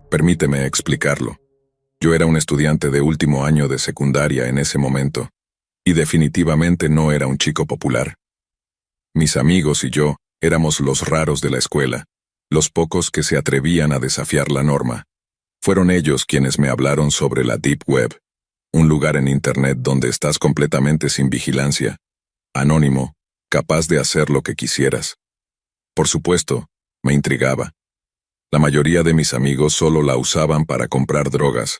Permíteme explicarlo. Yo era un estudiante de último año de secundaria en ese momento, y definitivamente no era un chico popular. Mis amigos y yo éramos los raros de la escuela, los pocos que se atrevían a desafiar la norma. Fueron ellos quienes me hablaron sobre la Deep Web, un lugar en Internet donde estás completamente sin vigilancia, anónimo, capaz de hacer lo que quisieras. Por supuesto, me intrigaba. La mayoría de mis amigos solo la usaban para comprar drogas,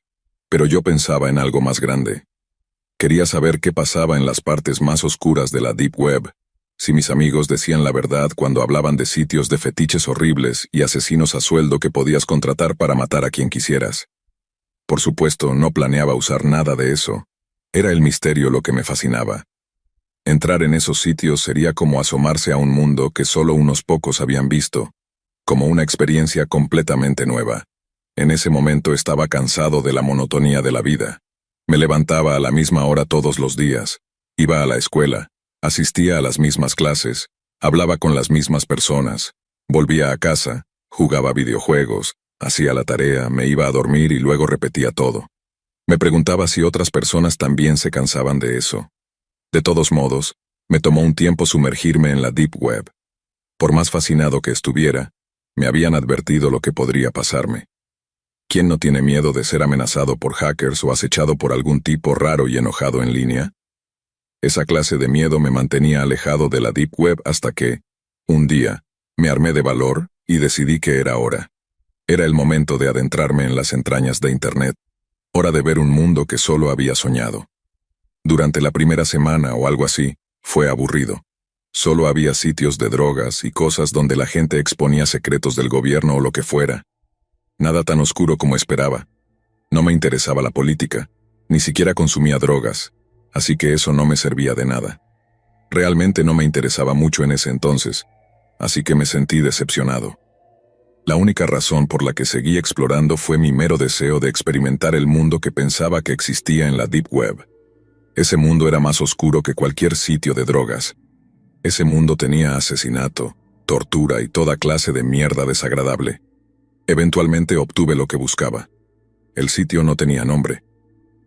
pero yo pensaba en algo más grande. Quería saber qué pasaba en las partes más oscuras de la Deep Web, si mis amigos decían la verdad cuando hablaban de sitios de fetiches horribles y asesinos a sueldo que podías contratar para matar a quien quisieras. Por supuesto, no planeaba usar nada de eso. Era el misterio lo que me fascinaba. Entrar en esos sitios sería como asomarse a un mundo que solo unos pocos habían visto, como una experiencia completamente nueva. En ese momento estaba cansado de la monotonía de la vida. Me levantaba a la misma hora todos los días, iba a la escuela, asistía a las mismas clases, hablaba con las mismas personas, volvía a casa, jugaba videojuegos, hacía la tarea, me iba a dormir y luego repetía todo. Me preguntaba si otras personas también se cansaban de eso. De todos modos, me tomó un tiempo sumergirme en la Deep Web. Por más fascinado que estuviera, me habían advertido lo que podría pasarme. ¿Quién no tiene miedo de ser amenazado por hackers o acechado por algún tipo raro y enojado en línea? Esa clase de miedo me mantenía alejado de la Deep Web hasta que, un día, me armé de valor y decidí que era hora. Era el momento de adentrarme en las entrañas de Internet. Hora de ver un mundo que solo había soñado. Durante la primera semana o algo así, fue aburrido. Solo había sitios de drogas y cosas donde la gente exponía secretos del gobierno o lo que fuera. Nada tan oscuro como esperaba. No me interesaba la política, ni siquiera consumía drogas, así que eso no me servía de nada. Realmente no me interesaba mucho en ese entonces, así que me sentí decepcionado. La única razón por la que seguí explorando fue mi mero deseo de experimentar el mundo que pensaba que existía en la Deep Web. Ese mundo era más oscuro que cualquier sitio de drogas. Ese mundo tenía asesinato, tortura y toda clase de mierda desagradable. Eventualmente obtuve lo que buscaba. El sitio no tenía nombre.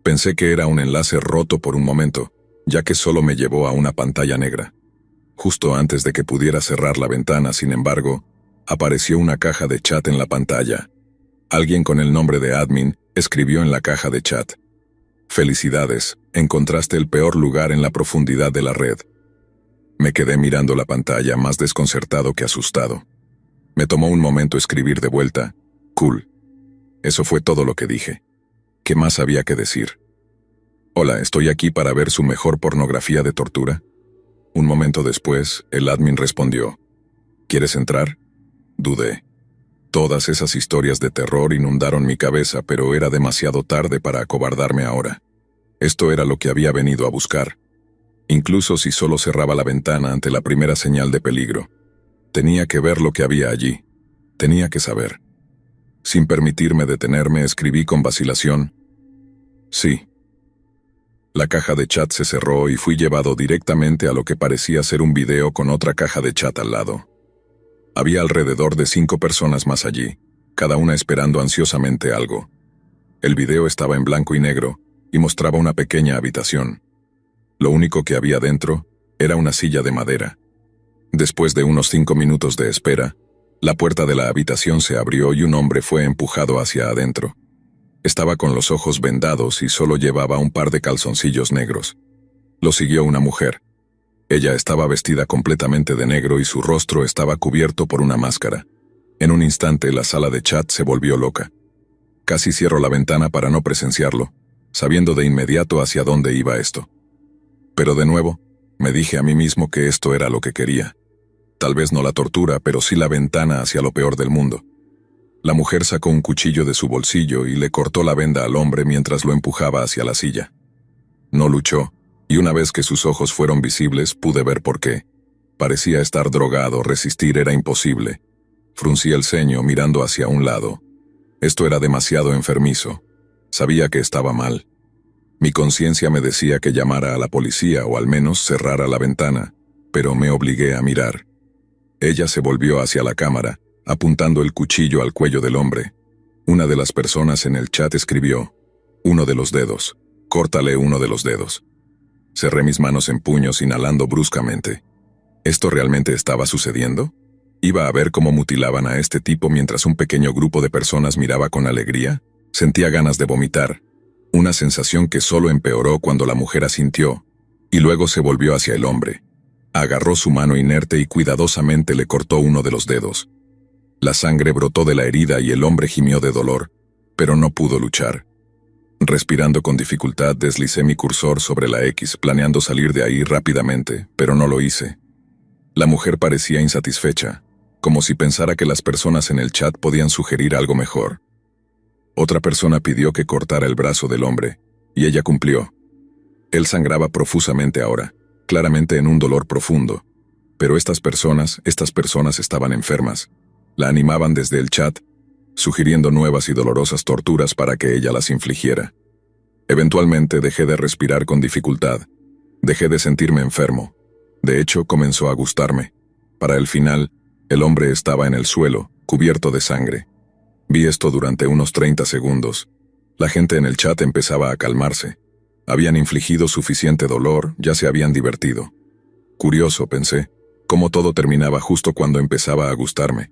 Pensé que era un enlace roto por un momento, ya que solo me llevó a una pantalla negra. Justo antes de que pudiera cerrar la ventana, sin embargo, apareció una caja de chat en la pantalla. Alguien con el nombre de admin escribió en la caja de chat: «Felicidades, encontraste el peor lugar en la profundidad de la red». Me quedé mirando la pantalla más desconcertado que asustado. Me tomó un momento escribir de vuelta: «Cool». Eso fue todo lo que dije. ¿Qué más había que decir? «Hola, estoy aquí para ver su mejor pornografía de tortura». Un momento después, el admin respondió: «¿Quieres entrar?». Dudé. Todas esas historias de terror inundaron mi cabeza, pero era demasiado tarde para acobardarme ahora. Esto era lo que había venido a buscar. Incluso si solo cerraba la ventana ante la primera señal de peligro. Tenía que ver lo que había allí. Tenía que saber. Sin permitirme detenerme, escribí con vacilación: «Sí». La caja de chat se cerró y fui llevado directamente a lo que parecía ser un video con otra caja de chat al lado. Había alrededor de 5 personas más allí, cada una esperando ansiosamente algo. El video estaba en blanco y negro y mostraba una pequeña habitación. Lo único que había dentro era una silla de madera. Después de unos 5 minutos de espera, la puerta de la habitación se abrió y un hombre fue empujado hacia adentro. Estaba con los ojos vendados y solo llevaba un par de calzoncillos negros. Lo siguió una mujer. Ella estaba vestida completamente de negro y su rostro estaba cubierto por una máscara. En un instante la sala de chat se volvió loca. Casi cierro la ventana para no presenciarlo, sabiendo de inmediato hacia dónde iba esto. Pero de nuevo, me dije a mí mismo que esto era lo que quería. Tal vez no la tortura, pero sí la ventana hacia lo peor del mundo. La mujer sacó un cuchillo de su bolsillo y le cortó la venda al hombre mientras lo empujaba hacia la silla. No luchó, y una vez que sus ojos fueron visibles pude ver por qué. Parecía estar drogado, resistir era imposible. Fruncí el ceño mirando hacia un lado. Esto era demasiado enfermizo. Sabía que estaba mal. Mi conciencia me decía que llamara a la policía o al menos cerrara la ventana, pero me obligué a mirar. Ella se volvió hacia la cámara, apuntando el cuchillo al cuello del hombre. Una de las personas en el chat escribió: uno de los dedos. Córtale uno de los dedos. Cerré mis manos en puños inhalando bruscamente. ¿Esto realmente estaba sucediendo? ¿Iba a ver cómo mutilaban a este tipo mientras un pequeño grupo de personas miraba con alegría? Sentía ganas de vomitar, una sensación que solo empeoró cuando la mujer asintió, y luego se volvió hacia el hombre. Agarró su mano inerte y cuidadosamente le cortó uno de los dedos. La sangre brotó de la herida y el hombre gimió de dolor, pero no pudo luchar. Respirando con dificultad, deslicé mi cursor sobre la X, planeando salir de ahí rápidamente, pero no lo hice. La mujer parecía insatisfecha, como si pensara que las personas en el chat podían sugerir algo mejor. Otra persona pidió que cortara el brazo del hombre, y ella cumplió. Él sangraba profusamente ahora, claramente en un dolor profundo. Pero estas personas estaban enfermas. La animaban desde el chat, sugiriendo nuevas y dolorosas torturas para que ella las infligiera. Eventualmente dejé de respirar con dificultad. Dejé de sentirme enfermo. De hecho, comenzó a gustarme. Para el final, el hombre estaba en el suelo, cubierto de sangre. Vi esto durante unos 30 segundos. La gente en el chat empezaba a calmarse. Habían infligido suficiente dolor, ya se habían divertido. Curioso, pensé, cómo todo terminaba justo cuando empezaba a gustarme.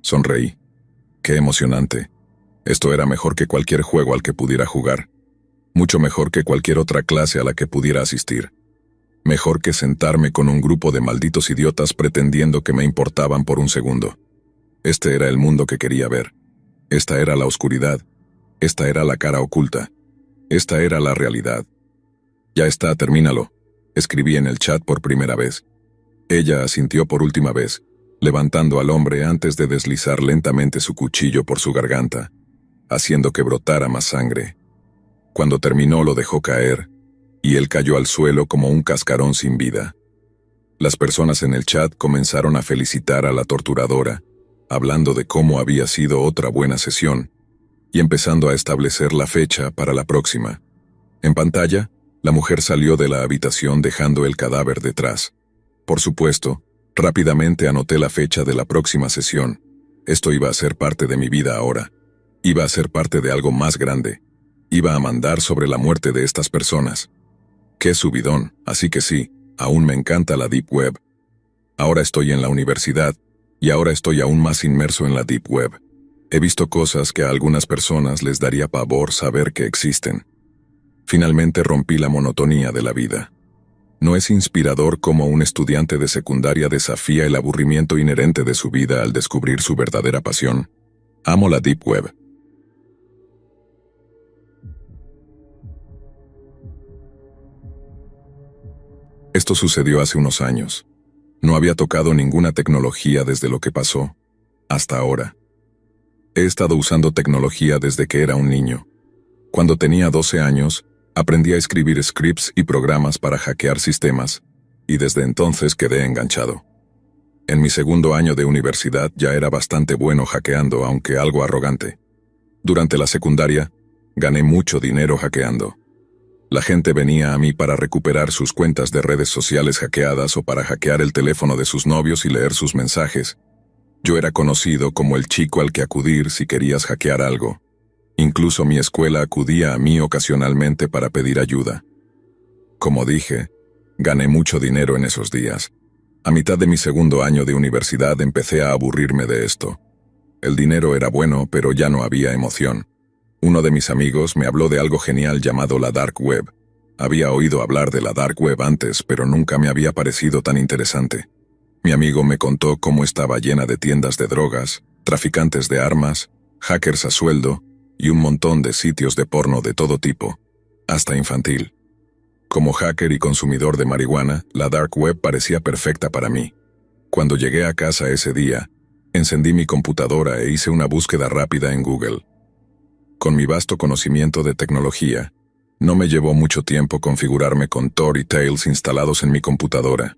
Sonreí. Qué emocionante. Esto era mejor que cualquier juego al que pudiera jugar. Mucho mejor que cualquier otra clase a la que pudiera asistir. Mejor que sentarme con un grupo de malditos idiotas pretendiendo que me importaban por un segundo. Este era el mundo que quería ver. Esta era la oscuridad. Esta era la cara oculta. Esta era la realidad. Ya está, termínalo. Escribí en el chat por primera vez. Ella asintió por última vez, levantando al hombre antes de deslizar lentamente su cuchillo por su garganta, haciendo que brotara más sangre. Cuando terminó lo dejó caer, y él cayó al suelo como un cascarón sin vida. Las personas en el chat comenzaron a felicitar a la torturadora, hablando de cómo había sido otra buena sesión, y empezando a establecer la fecha para la próxima. En pantalla, la mujer salió de la habitación dejando el cadáver detrás. Por supuesto, rápidamente anoté la fecha de la próxima sesión. Esto iba a ser parte de mi vida ahora. Iba a ser parte de algo más grande. Iba a mandar sobre la muerte de estas personas. Qué subidón, así que sí, aún me encanta la Deep Web. Ahora estoy en la universidad, y ahora estoy aún más inmerso en la Deep Web. He visto cosas que a algunas personas les daría pavor saber que existen. Finalmente rompí la monotonía de la vida. ¿No es inspirador cómo un estudiante de secundaria desafía el aburrimiento inherente de su vida al descubrir su verdadera pasión? Amo la Deep Web. Esto sucedió hace unos años. No había tocado ninguna tecnología desde lo que pasó, hasta ahora. He estado usando tecnología desde que era un niño. Cuando tenía 12 años, aprendí a escribir scripts y programas para hackear sistemas, y desde entonces quedé enganchado. En mi segundo año de universidad ya era bastante bueno hackeando, aunque algo arrogante. Durante la secundaria, gané mucho dinero hackeando. La gente venía a mí para recuperar sus cuentas de redes sociales hackeadas o para hackear el teléfono de sus novios y leer sus mensajes. Yo era conocido como el chico al que acudir si querías hackear algo. Incluso mi escuela acudía a mí ocasionalmente para pedir ayuda. Como dije, gané mucho dinero en esos días. A mitad de mi segundo año de universidad empecé a aburrirme de esto. El dinero era bueno, pero ya no había emoción. Uno de mis amigos me habló de algo genial llamado la Dark Web. Había oído hablar de la Dark Web antes, pero nunca me había parecido tan interesante. Mi amigo me contó cómo estaba llena de tiendas de drogas, traficantes de armas, hackers a sueldo y un montón de sitios de porno de todo tipo, hasta infantil. Como hacker y consumidor de marihuana, la Dark Web parecía perfecta para mí. Cuando llegué a casa ese día, encendí mi computadora e hice una búsqueda rápida en Google. Con mi vasto conocimiento de tecnología, no me llevó mucho tiempo configurarme con Tor y Tails instalados en mi computadora.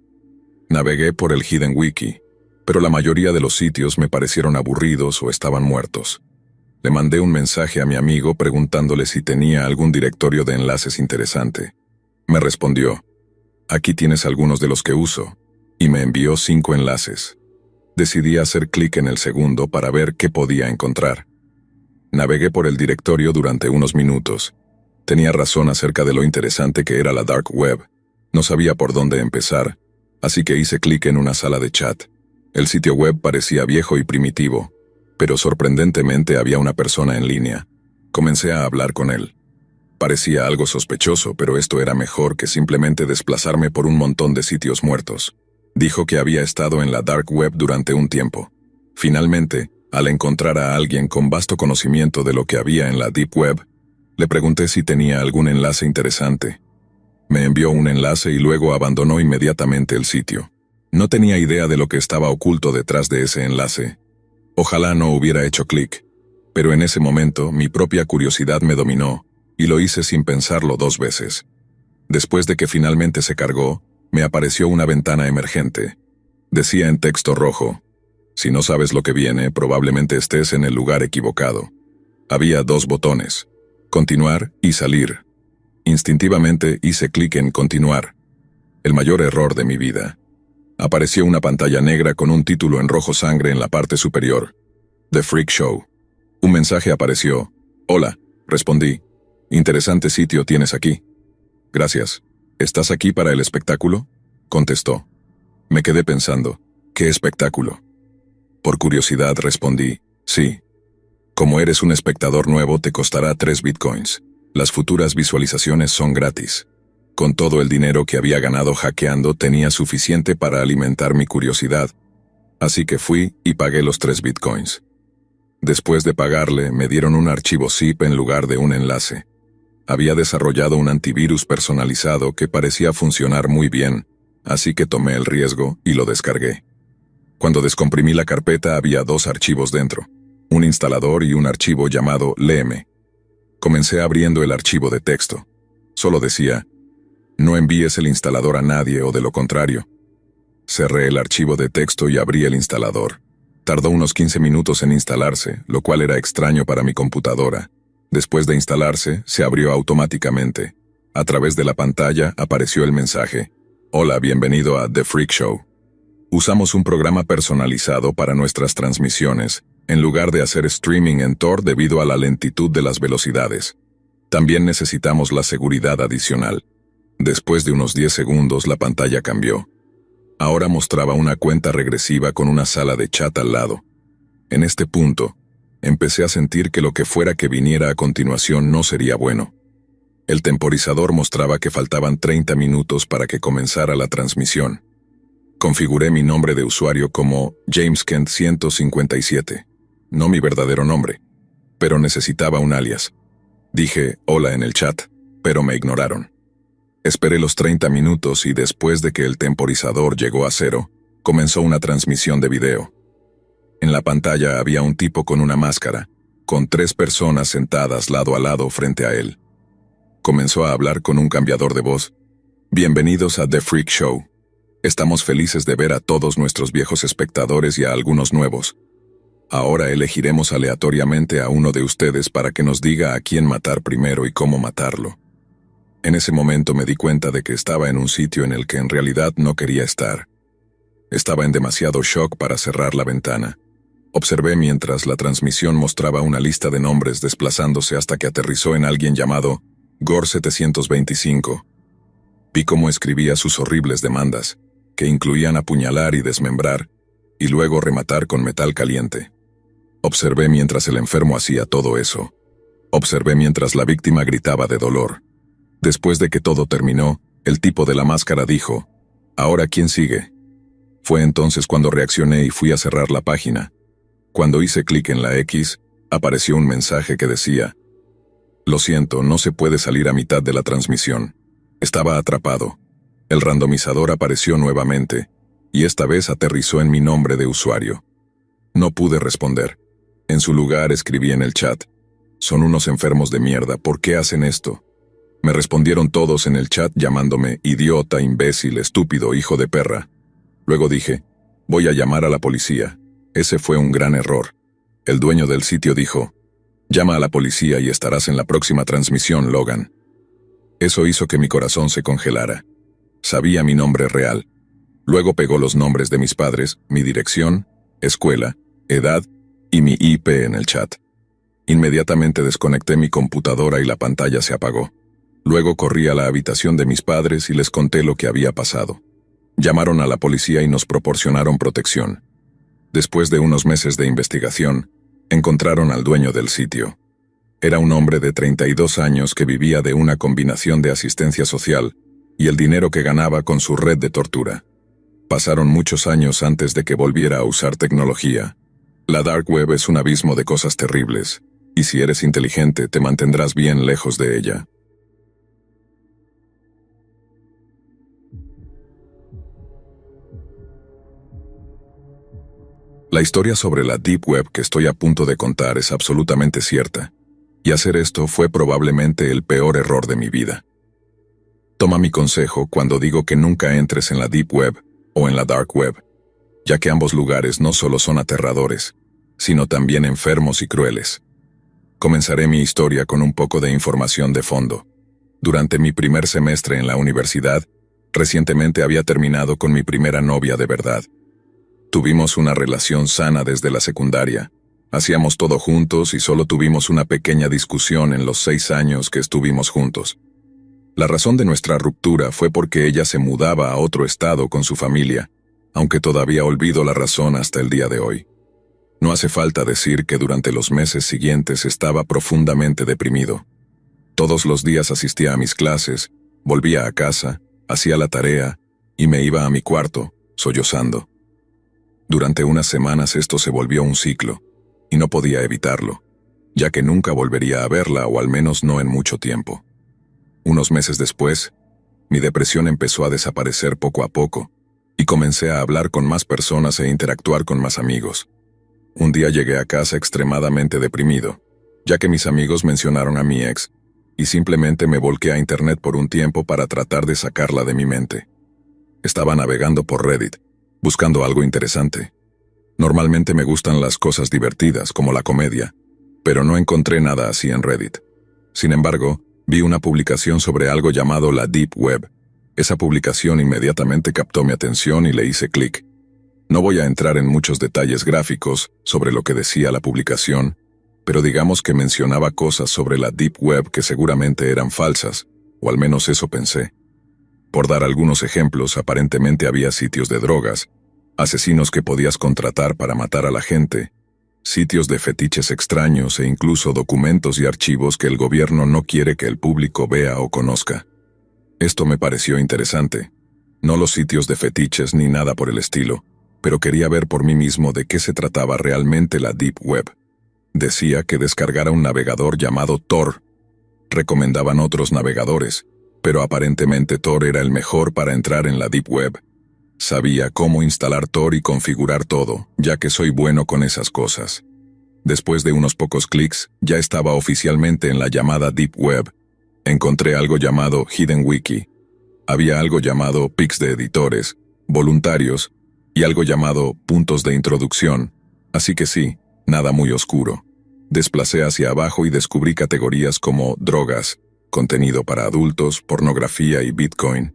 Navegué por el Hidden Wiki, pero la mayoría de los sitios me parecieron aburridos o estaban muertos. Le mandé un mensaje a mi amigo preguntándole si tenía algún directorio de enlaces interesante. Me respondió: aquí tienes algunos de los que uso, y me envió 5 enlaces. Decidí hacer clic en el segundo para ver qué podía encontrar. Navegué por el directorio durante unos minutos. Tenía razón acerca de lo interesante que era la Dark Web. No sabía por dónde empezar, así que hice clic en una sala de chat. El sitio web parecía viejo y primitivo, pero sorprendentemente había una persona en línea. Comencé a hablar con él. Parecía algo sospechoso, pero esto era mejor que simplemente desplazarme por un montón de sitios muertos. Dijo que había estado en la Dark Web durante un tiempo. Finalmente, al encontrar a alguien con vasto conocimiento de lo que había en la Deep Web, le pregunté si tenía algún enlace interesante. Me envió un enlace y luego abandonó inmediatamente el sitio. No tenía idea de lo que estaba oculto detrás de ese enlace. Ojalá no hubiera hecho clic, pero en ese momento mi propia curiosidad me dominó, y lo hice sin pensarlo 2 veces. Después de que finalmente se cargó, me apareció una ventana emergente. Decía en texto rojo: si no sabes lo que viene, probablemente estés en el lugar equivocado. Había 2 botones: continuar y salir. Instintivamente hice clic en continuar. El mayor error de mi vida. Apareció una pantalla negra con un título en rojo sangre en la parte superior: The Freak Show. Un mensaje apareció. Hola, respondí. Interesante sitio tienes aquí. Gracias. ¿Estás aquí para el espectáculo? Contestó. Me quedé pensando, ¿qué espectáculo? Por curiosidad respondí, sí. Como eres un espectador nuevo, te costará 3 bitcoins. Las futuras visualizaciones son gratis. Con todo el dinero que había ganado hackeando, tenía suficiente para alimentar mi curiosidad. Así que fui y pagué los 3 bitcoins. Después de pagarle, me dieron un archivo zip en lugar de un enlace. Había desarrollado un antivirus personalizado que parecía funcionar muy bien, así que tomé el riesgo y lo descargué. Cuando descomprimí la carpeta había 2 archivos dentro, un instalador y un archivo llamado Léeme. Comencé abriendo el archivo de texto. Solo decía: no envíes el instalador a nadie o de lo contrario. Cerré el archivo de texto y abrí el instalador. Tardó unos 15 minutos en instalarse, lo cual era extraño para mi computadora. Después de instalarse, se abrió automáticamente. A través de la pantalla apareció el mensaje: hola, bienvenido a The Freak Show. Usamos un programa personalizado para nuestras transmisiones, en lugar de hacer streaming en Tor debido a la lentitud de las velocidades. También necesitamos la seguridad adicional. Después de unos 10 segundos la pantalla cambió. Ahora mostraba una cuenta regresiva con una sala de chat al lado. En este punto, empecé a sentir que lo que fuera que viniera a continuación no sería bueno. El temporizador mostraba que faltaban 30 minutos para que comenzara la transmisión. Configuré mi nombre de usuario como James Kent 157, no mi verdadero nombre, pero necesitaba un alias. Dije hola en el chat, pero me ignoraron. Esperé los 30 minutos y después de que el temporizador llegó a 0, comenzó una transmisión de video. En la pantalla había un tipo con una máscara, con 3 personas sentadas lado a lado frente a él. Comenzó a hablar con un cambiador de voz. Bienvenidos a The Freak Show. Estamos felices de ver a todos nuestros viejos espectadores y a algunos nuevos. Ahora elegiremos aleatoriamente a uno de ustedes para que nos diga a quién matar primero y cómo matarlo. En ese momento me di cuenta de que estaba en un sitio en el que en realidad no quería estar. Estaba en demasiado shock para cerrar la ventana. Observé mientras la transmisión mostraba una lista de nombres desplazándose hasta que aterrizó en alguien llamado Gore 725. Vi cómo escribía sus horribles demandas, que incluían apuñalar y desmembrar, y luego rematar con metal caliente. Observé mientras el enfermo hacía todo eso. Observé mientras la víctima gritaba de dolor. Después de que todo terminó, el tipo de la máscara dijo: ¿ahora quién sigue? Fue entonces cuando reaccioné y fui a cerrar la página. Cuando hice clic en la X, apareció un mensaje que decía: lo siento, no se puede salir a mitad de la transmisión. Estaba atrapado. El randomizador apareció nuevamente, y esta vez aterrizó en mi nombre de usuario. No pude responder. En su lugar escribí en el chat: son unos enfermos de mierda, ¿por qué hacen esto? Me respondieron todos en el chat llamándome idiota, imbécil, estúpido, hijo de perra. Luego dije: voy a llamar a la policía. Ese fue un gran error. El dueño del sitio dijo: llama a la policía y estarás en la próxima transmisión, Logan. Eso hizo que mi corazón se congelara. Sabía mi nombre real. Luego pegó los nombres de mis padres, mi dirección, escuela, edad y mi IP en el chat. Inmediatamente desconecté mi computadora y la pantalla se apagó. Luego corrí a la habitación de mis padres y les conté lo que había pasado. Llamaron a la policía y nos proporcionaron protección. Después de unos meses de investigación, encontraron al dueño del sitio. Era un hombre de 32 años que vivía de una combinación de asistencia social y el dinero que ganaba con su red de tortura. Pasaron muchos años antes de que volviera a usar tecnología. La Dark Web es un abismo de cosas terribles, y si eres inteligente te mantendrás bien lejos de ella. La historia sobre la Deep Web que estoy a punto de contar es absolutamente cierta, y hacer esto fue probablemente el peor error de mi vida. Toma mi consejo cuando digo que nunca entres en la Deep Web o en la Dark Web, ya que ambos lugares no solo son aterradores, sino también enfermos y crueles. Comenzaré mi historia con un poco de información de fondo. Durante mi primer semestre en la universidad, recientemente había terminado con mi primera novia de verdad. Tuvimos una relación sana desde la secundaria. Hacíamos todo juntos y solo tuvimos una pequeña discusión en los 6 años que estuvimos juntos. La razón de nuestra ruptura fue porque ella se mudaba a otro estado con su familia, aunque todavía olvido la razón hasta el día de hoy. No hace falta decir que durante los meses siguientes estaba profundamente deprimido. Todos los días asistía a mis clases, volvía a casa, hacía la tarea y me iba a mi cuarto, sollozando. Durante unas semanas esto se volvió un ciclo, y no podía evitarlo, ya que nunca volvería a verla o al menos no en mucho tiempo. Unos meses después, mi depresión empezó a desaparecer poco a poco, y comencé a hablar con más personas e interactuar con más amigos. Un día llegué a casa extremadamente deprimido, ya que mis amigos mencionaron a mi ex, y simplemente me volqué a internet por un tiempo para tratar de sacarla de mi mente. Estaba navegando por Reddit, buscando algo interesante. Normalmente me gustan las cosas divertidas, como la comedia, pero no encontré nada así en Reddit. Sin embargo, vi una publicación sobre algo llamado la Deep Web. Esa publicación inmediatamente captó mi atención y le hice clic. No voy a entrar en muchos detalles gráficos sobre lo que decía la publicación, pero digamos que mencionaba cosas sobre la Deep Web que seguramente eran falsas, o al menos eso pensé. Por dar algunos ejemplos, aparentemente había sitios de drogas, asesinos que podías contratar para matar a la gente, sitios de fetiches extraños e incluso documentos y archivos que el gobierno no quiere que el público vea o conozca. Esto me pareció interesante. No los sitios de fetiches ni nada por el estilo, pero quería ver por mí mismo de qué se trataba realmente la Deep Web. Decía que descargara un navegador llamado Tor. Recomendaban otros navegadores, pero aparentemente Tor era el mejor para entrar en la Deep Web. Sabía cómo instalar Tor y configurar todo, ya que soy bueno con esas cosas. Después de unos pocos clics, ya estaba oficialmente en la llamada Deep Web. Encontré algo llamado Hidden Wiki. Había algo llamado pics de editores, voluntarios, y algo llamado puntos de introducción. Así que sí, nada muy oscuro. Desplacé hacia abajo y descubrí categorías como drogas, contenido para adultos, pornografía y Bitcoin.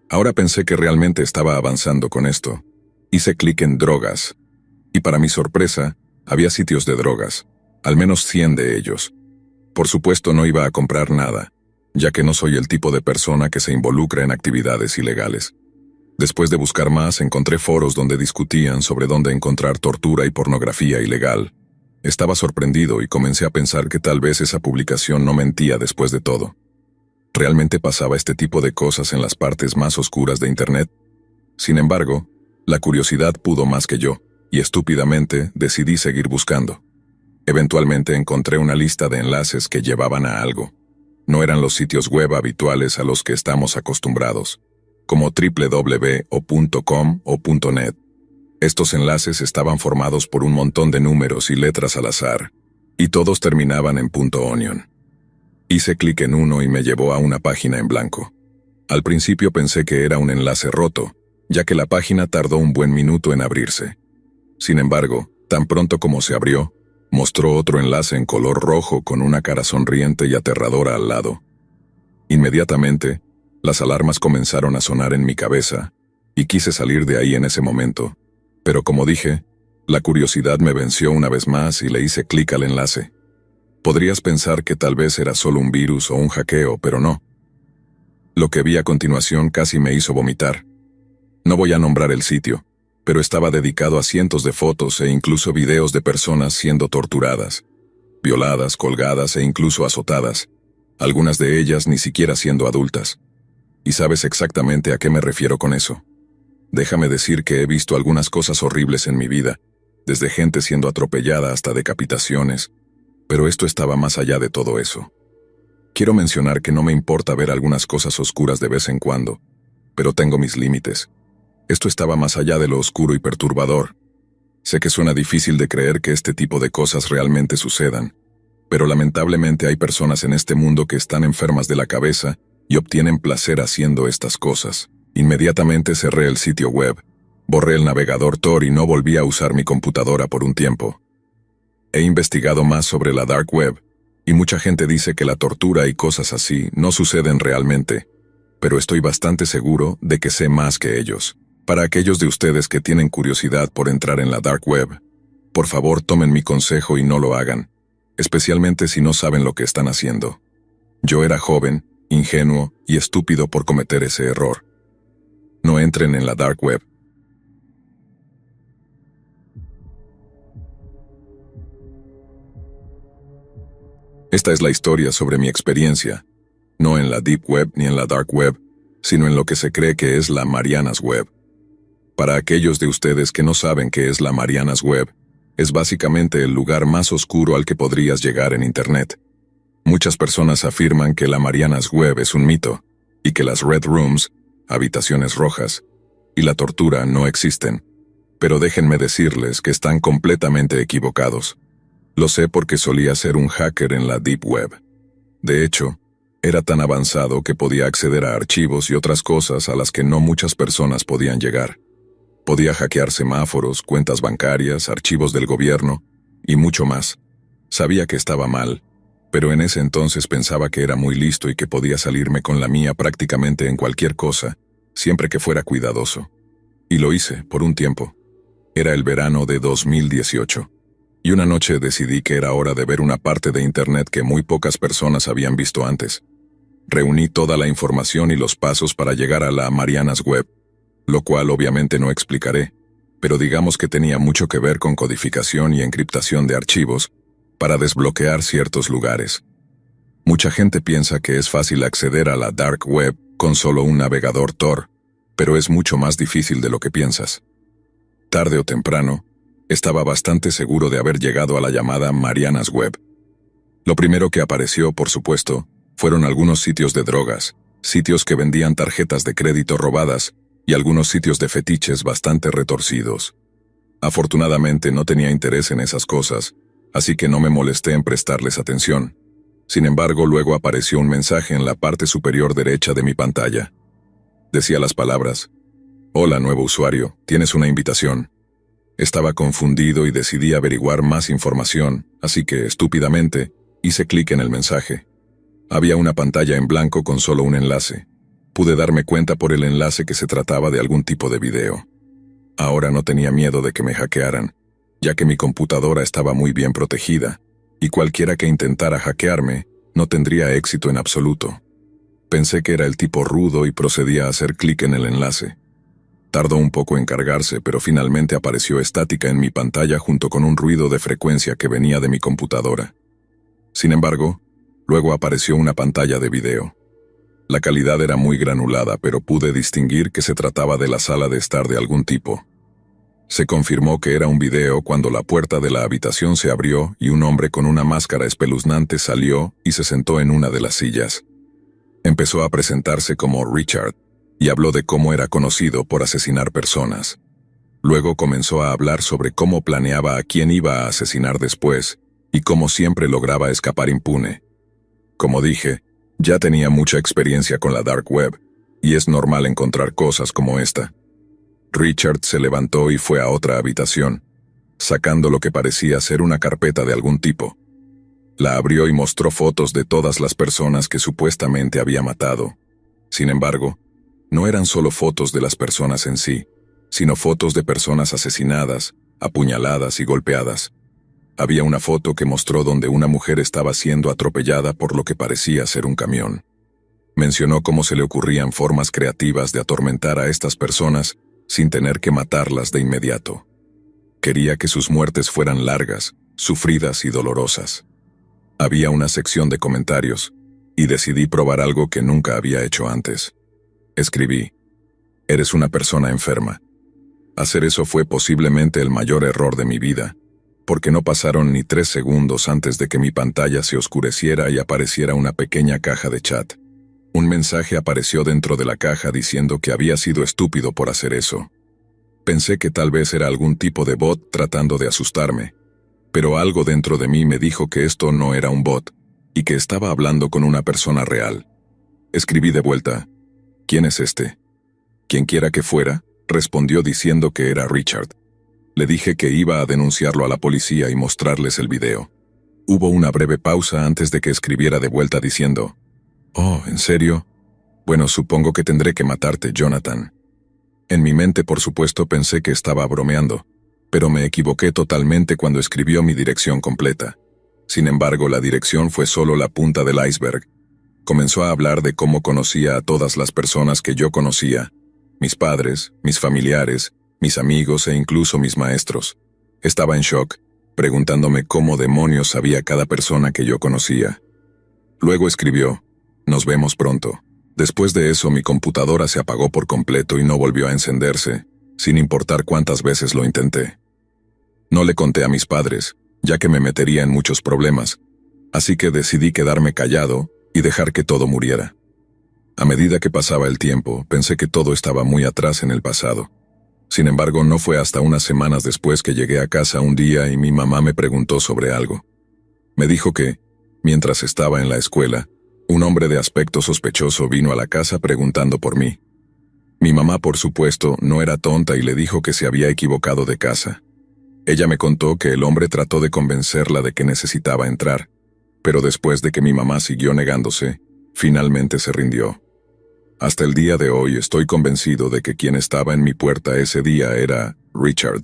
Ahora pensé que realmente estaba avanzando con esto. Hice clic en drogas. Y para mi sorpresa, había sitios de drogas, al menos 100 de ellos. Por supuesto no iba a comprar nada, ya que no soy el tipo de persona que se involucra en actividades ilegales. Después de buscar más, encontré foros donde discutían sobre dónde encontrar tortura y pornografía ilegal. Estaba sorprendido y comencé a pensar que tal vez esa publicación no mentía después de todo. ¿Realmente pasaba este tipo de cosas en las partes más oscuras de Internet? Sin embargo, la curiosidad pudo más que yo, y estúpidamente decidí seguir buscando. Eventualmente encontré una lista de enlaces que llevaban a algo. No eran los sitios web habituales a los que estamos acostumbrados, como www o .com o .net. Estos enlaces estaban formados por un montón de números y letras al azar, y todos terminaban en .onion. Hice clic en uno y me llevó a una página en blanco. Al principio pensé que era un enlace roto, ya que la página tardó un buen minuto en abrirse. Sin embargo, tan pronto como se abrió, mostró otro enlace en color rojo con una cara sonriente y aterradora al lado. Inmediatamente, las alarmas comenzaron a sonar en mi cabeza, y quise salir de ahí en ese momento. Pero como dije, la curiosidad me venció una vez más y le hice clic al enlace. Podrías pensar que tal vez era solo un virus o un hackeo, pero no. Lo que vi a continuación casi me hizo vomitar. No voy a nombrar el sitio, pero estaba dedicado a cientos de fotos e incluso videos de personas siendo torturadas, violadas, colgadas e incluso azotadas, algunas de ellas ni siquiera siendo adultas. ¿Y sabes exactamente a qué me refiero con eso? Déjame decir que he visto algunas cosas horribles en mi vida, desde gente siendo atropellada hasta decapitaciones, pero esto estaba más allá de todo eso. Quiero mencionar que no me importa ver algunas cosas oscuras de vez en cuando, pero tengo mis límites. Esto estaba más allá de lo oscuro y perturbador. Sé que suena difícil de creer que este tipo de cosas realmente sucedan, pero lamentablemente hay personas en este mundo que están enfermas de la cabeza y obtienen placer haciendo estas cosas. Inmediatamente cerré el sitio web, borré el navegador Tor y no volví a usar mi computadora por un tiempo. He investigado más sobre la Dark Web, y mucha gente dice que la tortura y cosas así no suceden realmente, pero estoy bastante seguro de que sé más que ellos. Para aquellos de ustedes que tienen curiosidad por entrar en la Dark Web, por favor tomen mi consejo y no lo hagan, especialmente si no saben lo que están haciendo. Yo era joven, ingenuo y estúpido por cometer ese error. No entren en la Dark Web. Esta es la historia sobre mi experiencia, no en la Deep Web ni en la Dark Web, sino en lo que se cree que es la Marianas Web. Para aquellos de ustedes que no saben qué es la Marianas Web, es básicamente el lugar más oscuro al que podrías llegar en Internet. Muchas personas afirman que la Marianas Web es un mito, y que las Red Rooms, habitaciones rojas, y la tortura no existen. Pero déjenme decirles que están completamente equivocados. Lo sé porque solía ser un hacker en la Deep Web. De hecho, era tan avanzado que podía acceder a archivos y otras cosas a las que no muchas personas podían llegar. Podía hackear semáforos, cuentas bancarias, archivos del gobierno y mucho más. Sabía que estaba mal, pero en ese entonces pensaba que era muy listo y que podía salirme con la mía prácticamente en cualquier cosa, siempre que fuera cuidadoso. Y lo hice, por un tiempo. Era el verano de 2018. Y una noche decidí que era hora de ver una parte de Internet que muy pocas personas habían visto antes. Reuní toda la información y los pasos para llegar a la Marianas Web, lo cual obviamente no explicaré, pero digamos que tenía mucho que ver con codificación y encriptación de archivos para desbloquear ciertos lugares. Mucha gente piensa que es fácil acceder a la Dark Web con solo un navegador Tor, pero es mucho más difícil de lo que piensas. Tarde o temprano, estaba bastante seguro de haber llegado a la llamada Marianas Web. Lo primero que apareció, por supuesto, fueron algunos sitios de drogas, sitios que vendían tarjetas de crédito robadas y algunos sitios de fetiches bastante retorcidos. Afortunadamente no tenía interés en esas cosas, así que no me molesté en prestarles atención. Sin embargo, luego apareció un mensaje en la parte superior derecha de mi pantalla. Decía las palabras: «Hola, nuevo usuario, tienes una invitación». Estaba confundido y decidí averiguar más información, así que, estúpidamente, hice clic en el mensaje. Había una pantalla en blanco con solo un enlace. Pude darme cuenta por el enlace que se trataba de algún tipo de video. Ahora no tenía miedo de que me hackearan, ya que mi computadora estaba muy bien protegida, y cualquiera que intentara hackearme no tendría éxito en absoluto. Pensé que era el tipo rudo y procedí a hacer clic en el enlace. Tardó un poco en cargarse, pero finalmente apareció estática en mi pantalla junto con un ruido de frecuencia que venía de mi computadora. Sin embargo, luego apareció una pantalla de video. La calidad era muy granulada, pero pude distinguir que se trataba de la sala de estar de algún tipo. Se confirmó que era un video cuando la puerta de la habitación se abrió y un hombre con una máscara espeluznante salió y se sentó en una de las sillas. Empezó a presentarse como Richard, y habló de cómo era conocido por asesinar personas. Luego comenzó a hablar sobre cómo planeaba a quién iba a asesinar después, y cómo siempre lograba escapar impune. Como dije, ya tenía mucha experiencia con la Dark Web, y es normal encontrar cosas como esta. Richard se levantó y fue a otra habitación, sacando lo que parecía ser una carpeta de algún tipo. La abrió y mostró fotos de todas las personas que supuestamente había matado. Sin embargo, no eran solo fotos de las personas en sí, sino fotos de personas asesinadas, apuñaladas y golpeadas. Había una foto que mostró donde una mujer estaba siendo atropellada por lo que parecía ser un camión. Mencionó cómo se le ocurrían formas creativas de atormentar a estas personas sin tener que matarlas de inmediato. Quería que sus muertes fueran largas, sufridas y dolorosas. Había una sección de comentarios, y decidí probar algo que nunca había hecho antes. Escribí: «Eres una persona enferma». Hacer eso fue posiblemente el mayor error de mi vida, porque no pasaron ni 3 segundos antes de que mi pantalla se oscureciera y apareciera una pequeña caja de chat. Un mensaje apareció dentro de la caja diciendo que había sido estúpido por hacer eso. Pensé que tal vez era algún tipo de bot tratando de asustarme, pero algo dentro de mí me dijo que esto no era un bot, y que estaba hablando con una persona real. Escribí de vuelta: «¿Quién es este?». «Quien quiera que fuera», respondió diciendo que era Richard. Le dije que iba a denunciarlo a la policía y mostrarles el video. Hubo una breve pausa antes de que escribiera de vuelta diciendo: «Oh, ¿en serio? Bueno, supongo que tendré que matarte, Jonathan». En mi mente, por supuesto, pensé que estaba bromeando, pero me equivoqué totalmente cuando escribió mi dirección completa. Sin embargo, la dirección fue solo la punta del iceberg. Comenzó a hablar de cómo conocía a todas las personas que yo conocía: mis padres, mis familiares, mis amigos e incluso mis maestros. Estaba en shock, preguntándome cómo demonios sabía cada persona que yo conocía. Luego escribió: «Nos vemos pronto». Después de eso, mi computadora se apagó por completo y no volvió a encenderse, sin importar cuántas veces lo intenté. No le conté a mis padres, ya que me metería en muchos problemas, así que decidí quedarme callado y dejar que todo muriera. A medida que pasaba el tiempo, pensé que todo estaba muy atrás en el pasado. Sin embargo, no fue hasta unas semanas después que llegué a casa un día y mi mamá me preguntó sobre algo. Me dijo que, mientras estaba en la escuela, un hombre de aspecto sospechoso vino a la casa preguntando por mí. Mi mamá, por supuesto, no era tonta y le dijo que se había equivocado de casa. Ella me contó que el hombre trató de convencerla de que necesitaba entrar, pero después de que mi mamá siguió negándose, finalmente se rindió. Hasta el día de hoy estoy convencido de que quien estaba en mi puerta ese día era Richard.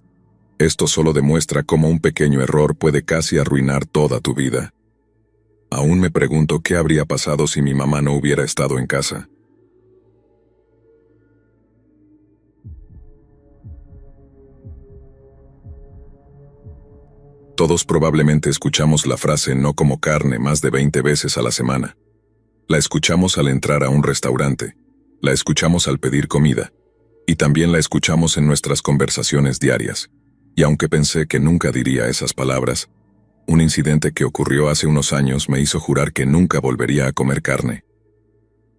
Esto solo demuestra cómo un pequeño error puede casi arruinar toda tu vida. Aún me pregunto qué habría pasado si mi mamá no hubiera estado en casa. Todos probablemente escuchamos la frase «no como carne» más de 20 veces a la semana. La escuchamos al entrar a un restaurante, la escuchamos al pedir comida, y también la escuchamos en nuestras conversaciones diarias. Y aunque pensé que nunca diría esas palabras, un incidente que ocurrió hace unos años me hizo jurar que nunca volvería a comer carne.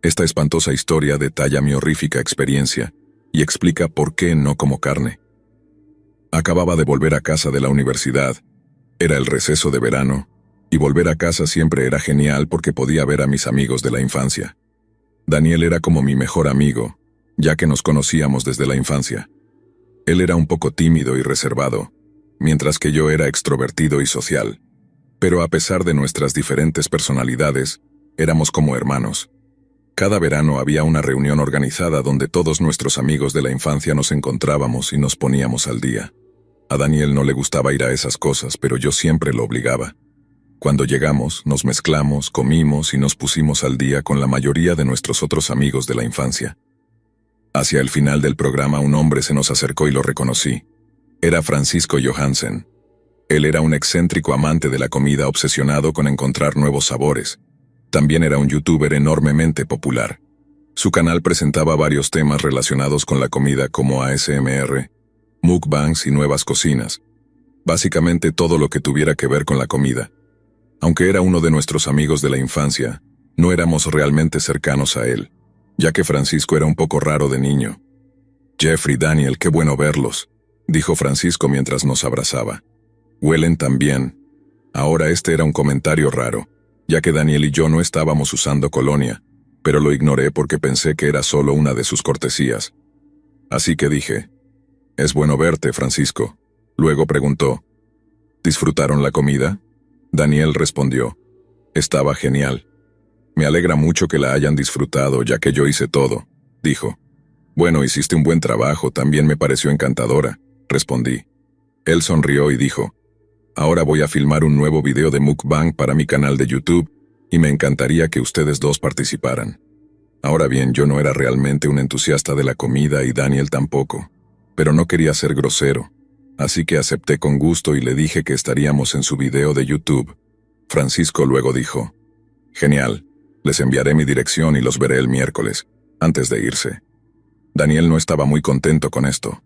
Esta espantosa historia detalla mi horrífica experiencia y explica por qué no como carne. Acababa de volver a casa de la universidad. Era el receso de verano, y volver a casa siempre era genial porque podía ver a mis amigos de la infancia. Daniel era como mi mejor amigo, ya que nos conocíamos desde la infancia. Él era un poco tímido y reservado, mientras que yo era extrovertido y social. Pero a pesar de nuestras diferentes personalidades, éramos como hermanos. Cada verano había una reunión organizada donde todos nuestros amigos de la infancia nos encontrábamos y nos poníamos al día. A Daniel no le gustaba ir a esas cosas, pero yo siempre lo obligaba. Cuando llegamos, nos mezclamos, comimos y nos pusimos al día con la mayoría de nuestros otros amigos de la infancia. Hacia el final del programa un hombre se nos acercó y lo reconocí. Era Francisco Johansen. Él era un excéntrico amante de la comida obsesionado con encontrar nuevos sabores. También era un youtuber enormemente popular. Su canal presentaba varios temas relacionados con la comida como ASMR, mukbangs y nuevas cocinas. Básicamente todo lo que tuviera que ver con la comida. Aunque era uno de nuestros amigos de la infancia, no éramos realmente cercanos a él, ya que Francisco era un poco raro de niño. «Jeffrey, Daniel, qué bueno verlos», dijo Francisco mientras nos abrazaba. «Huelen tan bien». Ahora este era un comentario raro, ya que Daniel y yo no estábamos usando colonia, pero lo ignoré porque pensé que era solo una de sus cortesías. Así que dije: «Es bueno verte, Francisco». Luego preguntó: «¿Disfrutaron la comida?». Daniel respondió: «Estaba genial». «Me alegra mucho que la hayan disfrutado, ya que yo hice todo», dijo. «Bueno, hiciste un buen trabajo, también me pareció encantadora», respondí. Él sonrió y dijo: ahora voy a filmar un nuevo video de mukbang para mi canal de YouTube y me encantaría que ustedes dos participaran. Ahora bien, yo no era realmente un entusiasta de la comida y Daniel tampoco, pero no quería ser grosero, así que acepté con gusto y le dije que estaríamos en su video de YouTube. Francisco luego dijo: «Genial, les enviaré mi dirección y los veré el miércoles, antes de irse». Daniel no estaba muy contento con esto.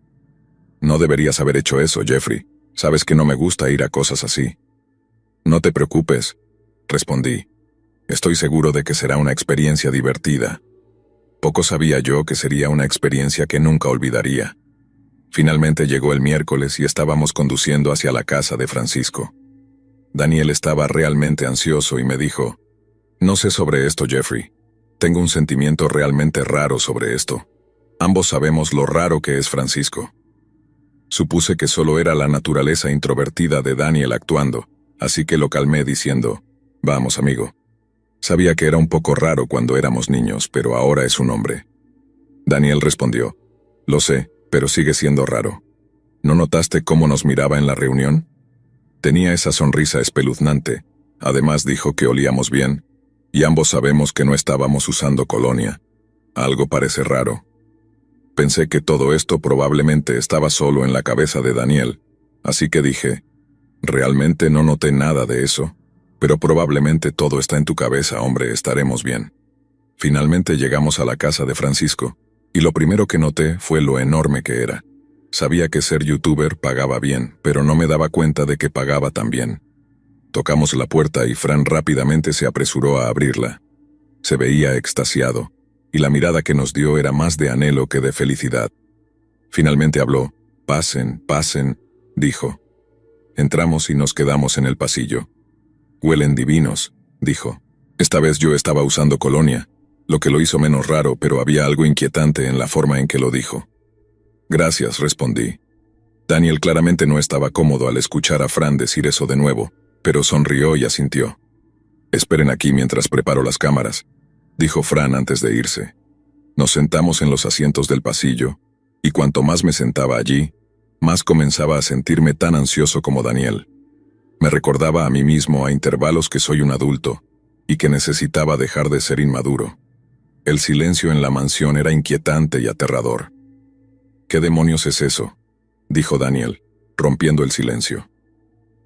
«No deberías haber hecho eso, Jeffrey. Sabes que no me gusta ir a cosas así». «No te preocupes», respondí. «Estoy seguro de que será una experiencia divertida». Poco sabía yo que sería una experiencia que nunca olvidaría. Finalmente llegó el miércoles y estábamos conduciendo hacia la casa de Francisco. Daniel estaba realmente ansioso y me dijo: «No sé sobre esto, Jeffrey. Tengo un sentimiento realmente raro sobre esto. Ambos sabemos lo raro que es Francisco». Supuse que solo era la naturaleza introvertida de Daniel actuando, así que lo calmé diciendo: «Vamos, amigo». Sabía que era un poco raro cuando éramos niños, pero ahora es un hombre. Daniel respondió: «Lo sé, pero sigue siendo raro. ¿No notaste cómo nos miraba en la reunión? Tenía esa sonrisa espeluznante. Además dijo que olíamos bien, y ambos sabemos que no estábamos usando colonia. Algo parece raro». Pensé que todo esto probablemente estaba solo en la cabeza de Daniel, así que dije: «Realmente no noté nada de eso. Pero probablemente todo está en tu cabeza, hombre, estaremos bien». Finalmente llegamos a la casa de Francisco, y lo primero que noté fue lo enorme que era. Sabía que ser youtuber pagaba bien, pero no me daba cuenta de que pagaba tan bien. Tocamos la puerta y Fran rápidamente se apresuró a abrirla. Se veía extasiado, y la mirada que nos dio era más de anhelo que de felicidad. Finalmente habló: «Pasen, pasen», dijo. Entramos y nos quedamos en el pasillo. «Huelen divinos», dijo. Esta vez yo estaba usando colonia, lo que lo hizo menos raro, pero había algo inquietante en la forma en que lo dijo. «Gracias», respondí. Daniel claramente no estaba cómodo al escuchar a Fran decir eso de nuevo, pero sonrió y asintió. «Esperen aquí mientras preparo las cámaras», dijo Fran antes de irse. Nos sentamos en los asientos del pasillo, y cuanto más me sentaba allí, más comenzaba a sentirme tan ansioso como Daniel. Me recordaba a mí mismo a intervalos que soy un adulto, y que necesitaba dejar de ser inmaduro. El silencio en la mansión era inquietante y aterrador. «¿Qué demonios es eso?», dijo Daniel, rompiendo el silencio.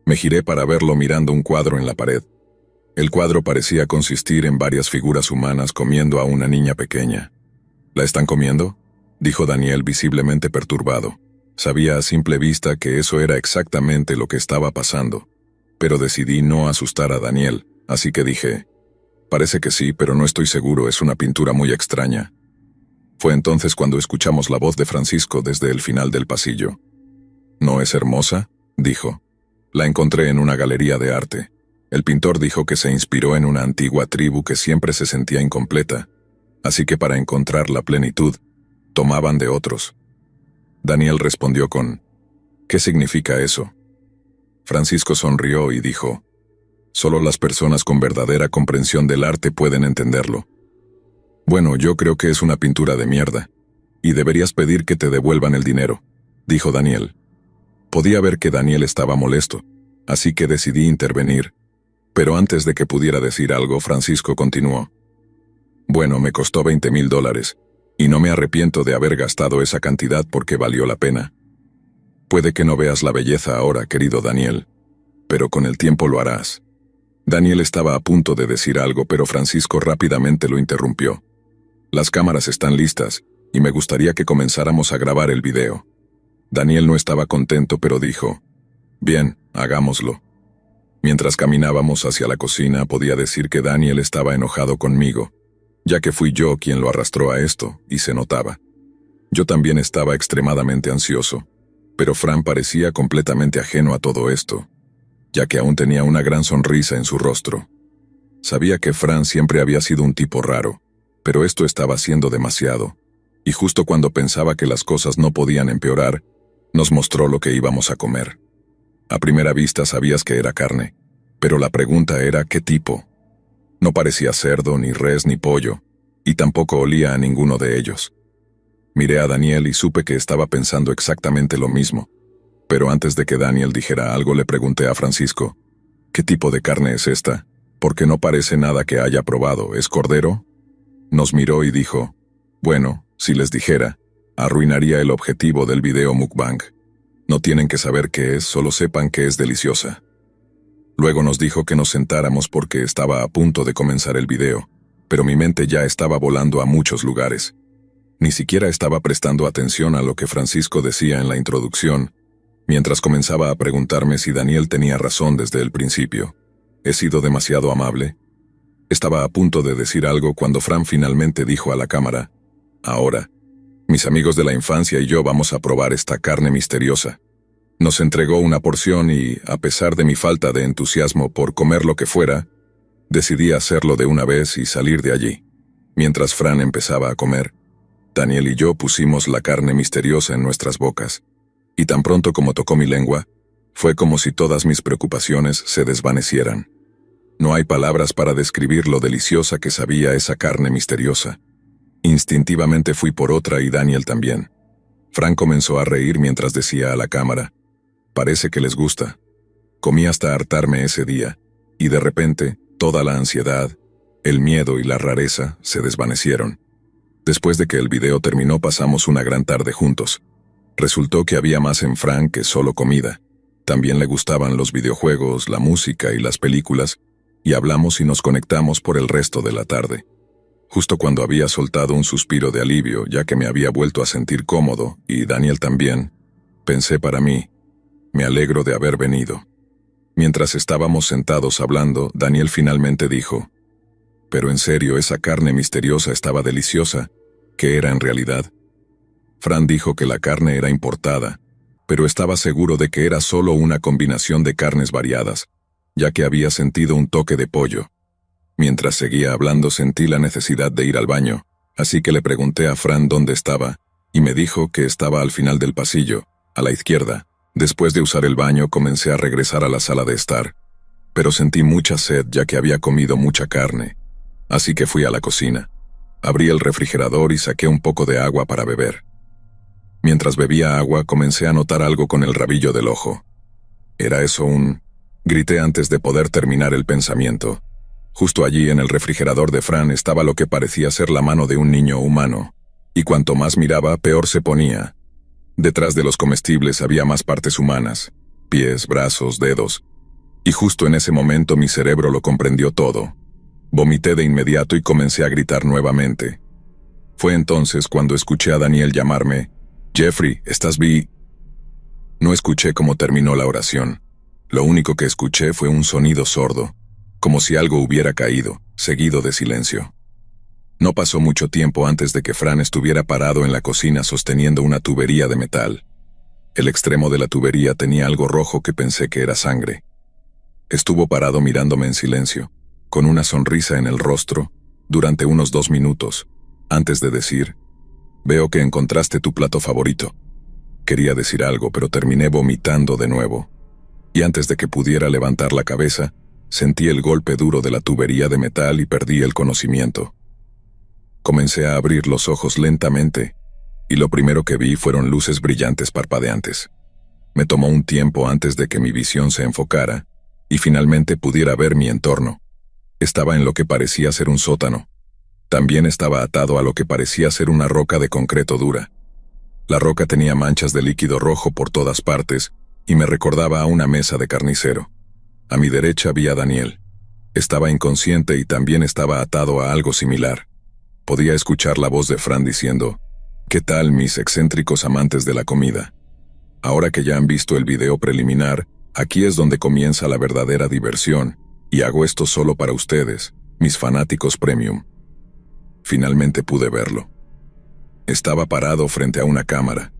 Me giré para verlo mirando un cuadro en la pared. El cuadro parecía consistir en varias figuras humanas comiendo a una niña pequeña. «¿La están comiendo?», dijo Daniel visiblemente perturbado. Sabía a simple vista que eso era exactamente lo que estaba pasando, pero decidí no asustar a Daniel, así que dije: «Parece que sí, pero no estoy seguro, es una pintura muy extraña». Fue entonces cuando escuchamos la voz de Francisco desde el final del pasillo. «¿No es hermosa?», dijo. «La encontré en una galería de arte. El pintor dijo que se inspiró en una antigua tribu que siempre se sentía incompleta, así que para encontrar la plenitud, tomaban de otros». Daniel respondió con: «¿Qué significa eso?». Francisco sonrió y dijo: «Solo las personas con verdadera comprensión del arte pueden entenderlo». «Bueno, yo creo que es una pintura de mierda, y deberías pedir que te devuelvan el dinero», dijo Daniel. Podía ver que Daniel estaba molesto, así que decidí intervenir, pero antes de que pudiera decir algo, Francisco continuó: «Bueno, me costó $20,000, y no me arrepiento de haber gastado esa cantidad porque valió la pena. Puede que no veas la belleza ahora, querido Daniel, pero con el tiempo lo harás». Daniel estaba a punto de decir algo, pero Francisco rápidamente lo interrumpió. «Las cámaras están listas, y me gustaría que comenzáramos a grabar el video». Daniel no estaba contento, pero dijo: «Bien, hagámoslo». Mientras caminábamos hacia la cocina, podía decir que Daniel estaba enojado conmigo, ya que fui yo quien lo arrastró a esto, y se notaba. Yo también estaba extremadamente ansioso, pero Fran parecía completamente ajeno a todo esto, ya que aún tenía una gran sonrisa en su rostro. Sabía que Fran siempre había sido un tipo raro, pero esto estaba siendo demasiado, y justo cuando pensaba que las cosas no podían empeorar, nos mostró lo que íbamos a comer. A primera vista sabías que era carne, pero la pregunta era ¿qué tipo? No parecía cerdo, ni res, ni pollo, y tampoco olía a ninguno de ellos. Miré a Daniel y supe que estaba pensando exactamente lo mismo. Pero antes de que Daniel dijera algo le pregunté a Francisco, ¿qué tipo de carne es esta? Porque no parece nada que haya probado, ¿es cordero? Nos miró y dijo, bueno, si les dijera, arruinaría el objetivo del video mukbang. No tienen que saber qué es, solo sepan que es deliciosa. Luego nos dijo que nos sentáramos porque estaba a punto de comenzar el video, pero mi mente ya estaba volando a muchos lugares. Ni siquiera estaba prestando atención a lo que Francisco decía en la introducción, mientras comenzaba a preguntarme si Daniel tenía razón desde el principio. ¿He sido demasiado amable? Estaba a punto de decir algo cuando Fran finalmente dijo a la cámara, ahora, mis amigos de la infancia y yo vamos a probar esta carne misteriosa. Nos entregó una porción y, a pesar de mi falta de entusiasmo por comer lo que fuera, decidí hacerlo de una vez y salir de allí. Mientras Fran empezaba a comer, Daniel y yo pusimos la carne misteriosa en nuestras bocas, y tan pronto como tocó mi lengua, fue como si todas mis preocupaciones se desvanecieran. No hay palabras para describir lo deliciosa que sabía esa carne misteriosa. Instintivamente fui por otra y Daniel también. Fran comenzó a reír mientras decía a la cámara, parece que les gusta. Comí hasta hartarme ese día, y de repente, toda la ansiedad, el miedo y la rareza se desvanecieron. Después de que el video terminó pasamos una gran tarde juntos. Resultó que había más en Fran que solo comida. También le gustaban los videojuegos, la música y las películas, y hablamos y nos conectamos por el resto de la tarde. Justo cuando había soltado un suspiro de alivio, ya que me había vuelto a sentir cómodo, y Daniel también, pensé para mí, me alegro de haber venido. Mientras estábamos sentados hablando, Daniel finalmente dijo, pero en serio, esa carne misteriosa estaba deliciosa. ¿Qué era en realidad? Fran dijo que la carne era importada, pero estaba seguro de que era solo una combinación de carnes variadas, ya que había sentido un toque de pollo. Mientras seguía hablando sentí la necesidad de ir al baño, así que le pregunté a Fran dónde estaba, y me dijo que estaba al final del pasillo, a la izquierda. Después de usar el baño comencé a regresar a la sala de estar, pero sentí mucha sed ya que había comido mucha carne, así que fui a la cocina. Abrí el refrigerador y saqué un poco de agua para beber. Mientras bebía agua comencé a notar algo con el rabillo del ojo. ¿Era eso un...? Grité antes de poder terminar el pensamiento. Justo allí en el refrigerador de Fran estaba lo que parecía ser la mano de un niño humano, y cuanto más miraba, peor se ponía. Detrás de los comestibles había más partes humanas, pies, brazos, dedos, y justo en ese momento mi cerebro lo comprendió todo. Vomité de inmediato y comencé a gritar nuevamente. Fue entonces cuando escuché a Daniel llamarme, «Jeffrey, ¿estás bien?» No escuché cómo terminó la oración. Lo único que escuché fue un sonido sordo, como si algo hubiera caído, seguido de silencio. No pasó mucho tiempo antes de que Fran estuviera parado en la cocina sosteniendo una tubería de metal. El extremo de la tubería tenía algo rojo que pensé que era sangre. Estuvo parado mirándome en silencio, con una sonrisa en el rostro, durante unos 2 minutos, antes de decir, «Veo que encontraste tu plato favorito». Quería decir algo, pero terminé vomitando de nuevo. Y antes de que pudiera levantar la cabeza, sentí el golpe duro de la tubería de metal y perdí el conocimiento. Comencé a abrir los ojos lentamente, y lo primero que vi fueron luces brillantes parpadeantes. Me tomó un tiempo antes de que mi visión se enfocara, y finalmente pudiera ver mi entorno. Estaba en lo que parecía ser un sótano. También estaba atado a lo que parecía ser una roca de concreto dura. La roca tenía manchas de líquido rojo por todas partes, y me recordaba a una mesa de carnicero. A mi derecha vi a Daniel. Estaba inconsciente y también estaba atado a algo similar. Podía escuchar la voz de Fran diciendo, «¿Qué tal, mis excéntricos amantes de la comida? Ahora que ya han visto el video preliminar, aquí es donde comienza la verdadera diversión, y hago esto solo para ustedes, mis fanáticos premium». Finalmente pude verlo. Estaba parado frente a una cámara.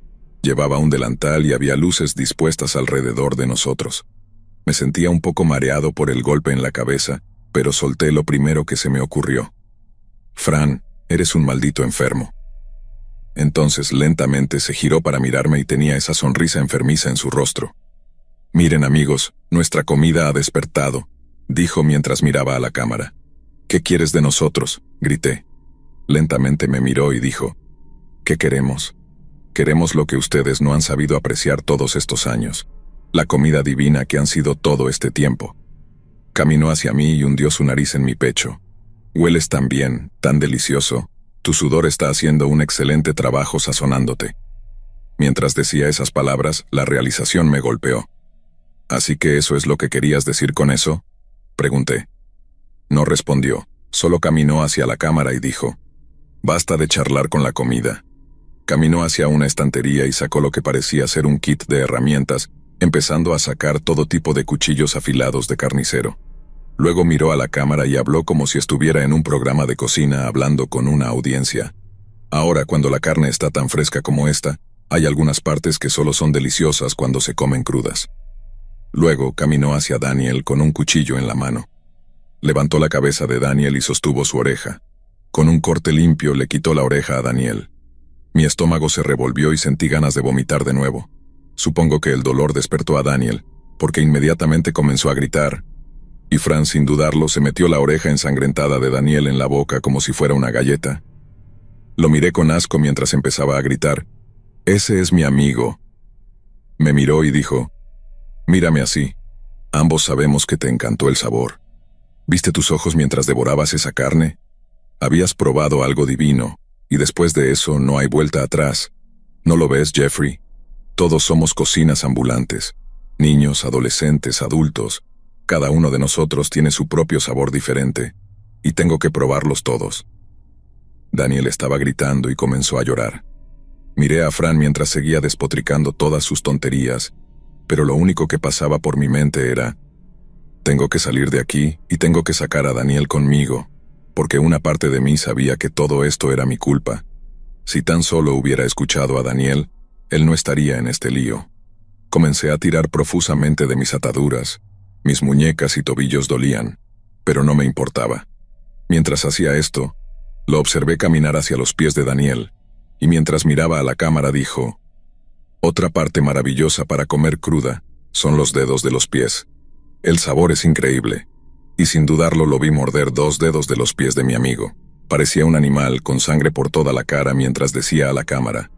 Llevaba un delantal y había luces dispuestas alrededor de nosotros. Me sentía un poco mareado por el golpe en la cabeza, pero solté lo primero que se me ocurrió. «Fran, eres un maldito enfermo». Entonces lentamente se giró para mirarme y tenía esa sonrisa enfermiza en su rostro. «Miren amigos, nuestra comida ha despertado», dijo mientras miraba a la cámara. «¿Qué quieres de nosotros?», grité. Lentamente me miró y dijo, «¿Qué queremos?». Queremos lo que ustedes no han sabido apreciar todos estos años. La comida divina que han sido todo este tiempo. Caminó hacia mí y hundió su nariz en mi pecho. Hueles tan bien, tan delicioso. Tu sudor está haciendo un excelente trabajo sazonándote. Mientras decía esas palabras, la realización me golpeó. ¿Así que eso es lo que querías decir con eso?, pregunté. No respondió, solo caminó hacia la cámara y dijo: basta de charlar con la comida. Caminó hacia una estantería y sacó lo que parecía ser un kit de herramientas, empezando a sacar todo tipo de cuchillos afilados de carnicero. Luego miró a la cámara y habló como si estuviera en un programa de cocina hablando con una audiencia. Ahora, cuando la carne está tan fresca como esta, hay algunas partes que solo son deliciosas cuando se comen crudas. Luego caminó hacia Daniel con un cuchillo en la mano. Levantó la cabeza de Daniel y sostuvo su oreja. Con un corte limpio le quitó la oreja a Daniel. Mi estómago se revolvió y sentí ganas de vomitar de nuevo. Supongo que el dolor despertó a Daniel, porque inmediatamente comenzó a gritar. Y Fran, sin dudarlo, se metió la oreja ensangrentada de Daniel en la boca como si fuera una galleta. Lo miré con asco mientras empezaba a gritar: «Ese es mi amigo». Me miró y dijo: «Mírame así. Ambos sabemos que te encantó el sabor. ¿Viste tus ojos mientras devorabas esa carne? Habías probado algo divino, y después de eso no hay vuelta atrás. ¿No lo ves, Jeffrey? Todos somos cocinas ambulantes. Niños, adolescentes, adultos. Cada uno de nosotros tiene su propio sabor diferente, y tengo que probarlos todos». Daniel estaba gritando y comenzó a llorar. Miré a Fran mientras seguía despotricando todas sus tonterías, pero lo único que pasaba por mi mente era: tengo que salir de aquí y tengo que sacar a Daniel conmigo, porque una parte de mí sabía que todo esto era mi culpa. Si tan solo hubiera escuchado a Daniel, él no estaría en este lío. Comencé a tirar profusamente de mis ataduras. Mis muñecas y tobillos dolían, pero no me importaba. Mientras hacía esto, lo observé caminar hacia los pies de Daniel, y mientras miraba a la cámara dijo: otra parte maravillosa para comer cruda son los dedos de los pies. El sabor es increíble, y sin dudarlo lo vi morder 2 dedos de los pies de mi amigo. Parecía un animal con sangre por toda la cara mientras decía a la cámara: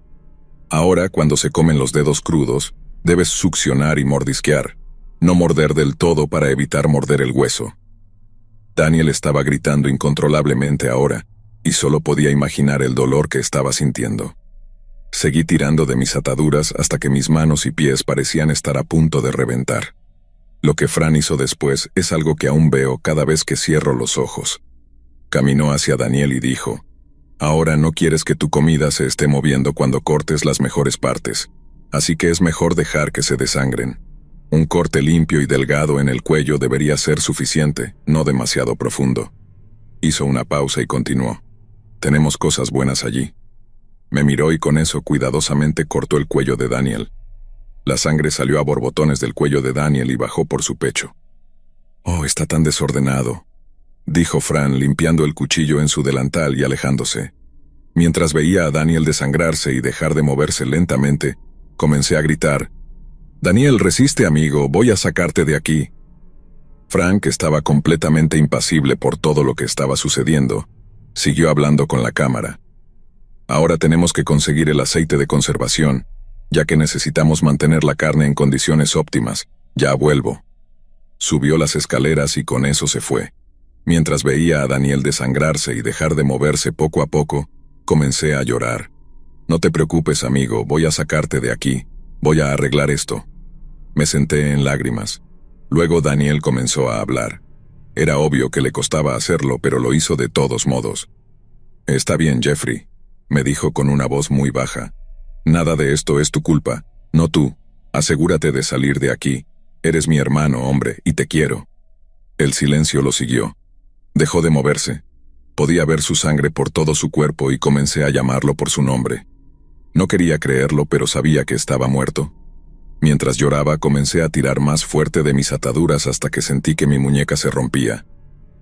ahora, cuando se comen los dedos crudos, debes succionar y mordisquear, no morder del todo para evitar morder el hueso. Daniel estaba gritando incontrolablemente ahora, y solo podía imaginar el dolor que estaba sintiendo. Seguí tirando de mis ataduras hasta que mis manos y pies parecían estar a punto de reventar. Lo que Fran hizo después es algo que aún veo cada vez que cierro los ojos. Caminó hacia Daniel y dijo: ahora no quieres que tu comida se esté moviendo cuando cortes las mejores partes, así que es mejor dejar que se desangren. Un corte limpio y delgado en el cuello debería ser suficiente, no demasiado profundo. Hizo una pausa y continuó: tenemos cosas buenas allí. Me miró y con eso cuidadosamente cortó el cuello de Daniel. La sangre salió a borbotones del cuello de Daniel y bajó por su pecho. «Oh, está tan desordenado», dijo Fran limpiando el cuchillo en su delantal y alejándose. Mientras veía a Daniel desangrarse y dejar de moverse lentamente, comencé a gritar: «Daniel, resiste, amigo, voy a sacarte de aquí». Frank estaba completamente impasible por todo lo que estaba sucediendo. Siguió hablando con la cámara. «Ahora tenemos que conseguir el aceite de conservación, ya que necesitamos mantener la carne en condiciones óptimas. Ya vuelvo». Subió las escaleras y con eso se fue. Mientras veía a Daniel desangrarse y dejar de moverse poco a poco, comencé a llorar. «No te preocupes, amigo, voy a sacarte de aquí. Voy a arreglar esto». Me senté en lágrimas. Luego Daniel comenzó a hablar. Era obvio que le costaba hacerlo, pero lo hizo de todos modos. «Está bien, Jeffrey», me dijo con una voz muy baja. «Nada de esto es tu culpa, no tú. Asegúrate de salir de aquí. Eres mi hermano, hombre, y te quiero». El silencio lo siguió. Dejó de moverse. Podía ver su sangre por todo su cuerpo y comencé a llamarlo por su nombre. No quería creerlo, pero sabía que estaba muerto. Mientras lloraba, comencé a tirar más fuerte de mis ataduras hasta que sentí que mi muñeca se rompía.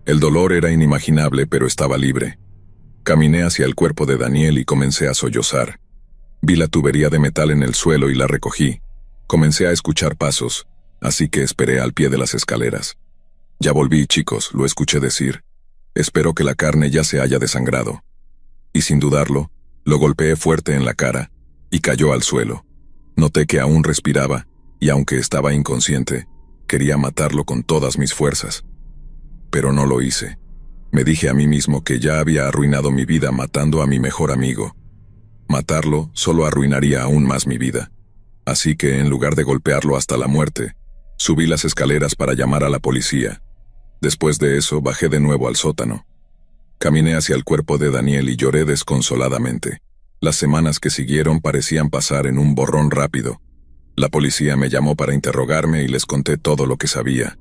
El dolor era inimaginable, pero estaba libre. Caminé hacia el cuerpo de Daniel y comencé a sollozar. Vi la tubería de metal en el suelo y la recogí. Comencé a escuchar pasos, así que esperé al pie de las escaleras. «Ya volví, chicos», lo escuché decir. «Espero que la carne ya se haya desangrado». Y sin dudarlo, lo golpeé fuerte en la cara, y cayó al suelo. Noté que aún respiraba, y aunque estaba inconsciente, quería matarlo con todas mis fuerzas. Pero no lo hice. Me dije a mí mismo que ya había arruinado mi vida matando a mi mejor amigo. Matarlo solo arruinaría aún más mi vida. Así que, en lugar de golpearlo hasta la muerte, subí las escaleras para llamar a la policía. Después de eso, bajé de nuevo al sótano. Caminé hacia el cuerpo de Daniel y lloré desconsoladamente. Las semanas que siguieron parecían pasar en un borrón rápido. La policía me llamó para interrogarme y les conté todo lo que sabía.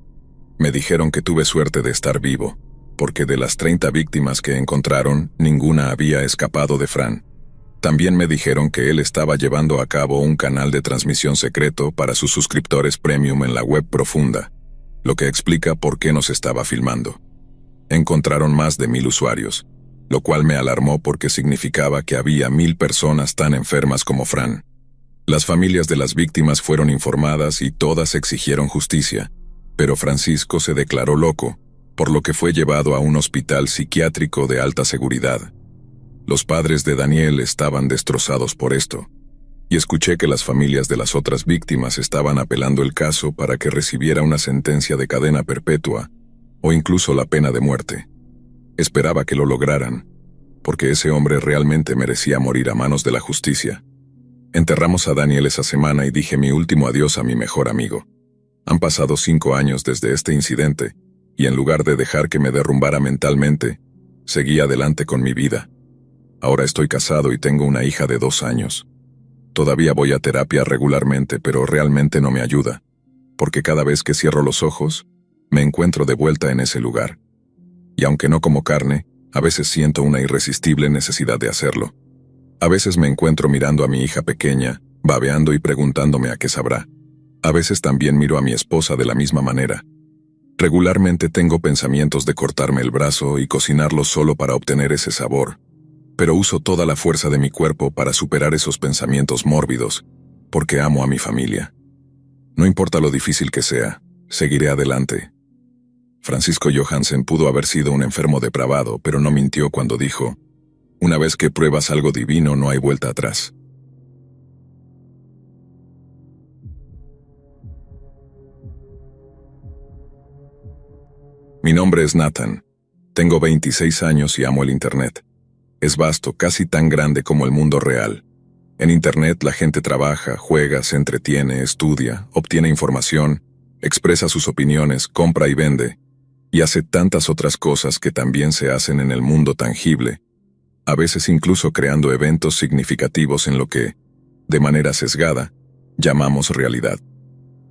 Me dijeron que tuve suerte de estar vivo, porque de las 30 víctimas que encontraron, ninguna había escapado de Fran. También me dijeron que él estaba llevando a cabo un canal de transmisión secreto para sus suscriptores premium en la web profunda, lo que explica por qué nos estaba filmando. Encontraron más de 1000 usuarios, lo cual me alarmó porque significaba que había 1000 personas tan enfermas como Fran. Las familias de las víctimas fueron informadas y todas exigieron justicia, pero Francisco se declaró loco, por lo que fue llevado a un hospital psiquiátrico de alta seguridad. Los padres de Daniel estaban destrozados por esto, y escuché que las familias de las otras víctimas estaban apelando el caso para que recibiera una sentencia de cadena perpetua o incluso la pena de muerte. Esperaba que lo lograran, porque ese hombre realmente merecía morir a manos de la justicia. Enterramos a Daniel esa semana y dije mi último adiós a mi mejor amigo. Han pasado 5 años desde este incidente, y en lugar de dejar que me derrumbara mentalmente, seguí adelante con mi vida. Ahora estoy casado y tengo una hija de 2 años. Todavía voy a terapia regularmente, pero realmente no me ayuda, porque cada vez que cierro los ojos, me encuentro de vuelta en ese lugar. Y aunque no como carne, a veces siento una irresistible necesidad de hacerlo. A veces me encuentro mirando a mi hija pequeña, babeando y preguntándome a qué sabrá. A veces también miro a mi esposa de la misma manera. Regularmente tengo pensamientos de cortarme el brazo y cocinarlo solo para obtener ese sabor, pero uso toda la fuerza de mi cuerpo para superar esos pensamientos mórbidos, porque amo a mi familia. No importa lo difícil que sea, seguiré adelante. Francisco Johansen pudo haber sido un enfermo depravado, pero no mintió cuando dijo: una vez que pruebas algo divino, no hay vuelta atrás. Mi nombre es Nathan. Tengo 26 años y amo el Internet. Es vasto, casi tan grande como el mundo real. En Internet la gente trabaja, juega, se entretiene, estudia, obtiene información, expresa sus opiniones, compra y vende, y hace tantas otras cosas que también se hacen en el mundo tangible, a veces incluso creando eventos significativos en lo que, de manera sesgada, llamamos realidad.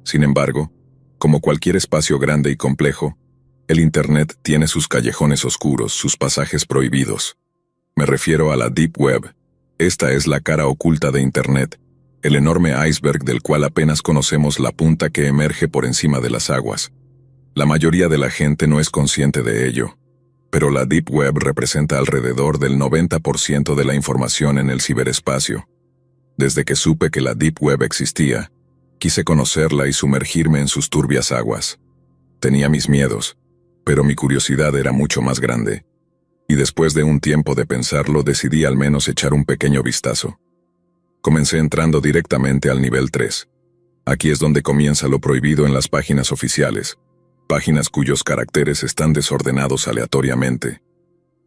Sin embargo, como cualquier espacio grande y complejo, el Internet tiene sus callejones oscuros, sus pasajes prohibidos. Me refiero a la Deep Web. Esta es la cara oculta de Internet, el enorme iceberg del cual apenas conocemos la punta que emerge por encima de las aguas. La mayoría de la gente no es consciente de ello, pero la Deep Web representa alrededor del 90% de la información en el ciberespacio. Desde que supe que la Deep Web existía, quise conocerla y sumergirme en sus turbias aguas. Tenía mis miedos, pero mi curiosidad era mucho más grande. Y después de un tiempo de pensarlo, decidí al menos echar un pequeño vistazo. Comencé entrando directamente al nivel 3. Aquí es donde comienza lo prohibido en las páginas oficiales. Páginas cuyos caracteres están desordenados aleatoriamente.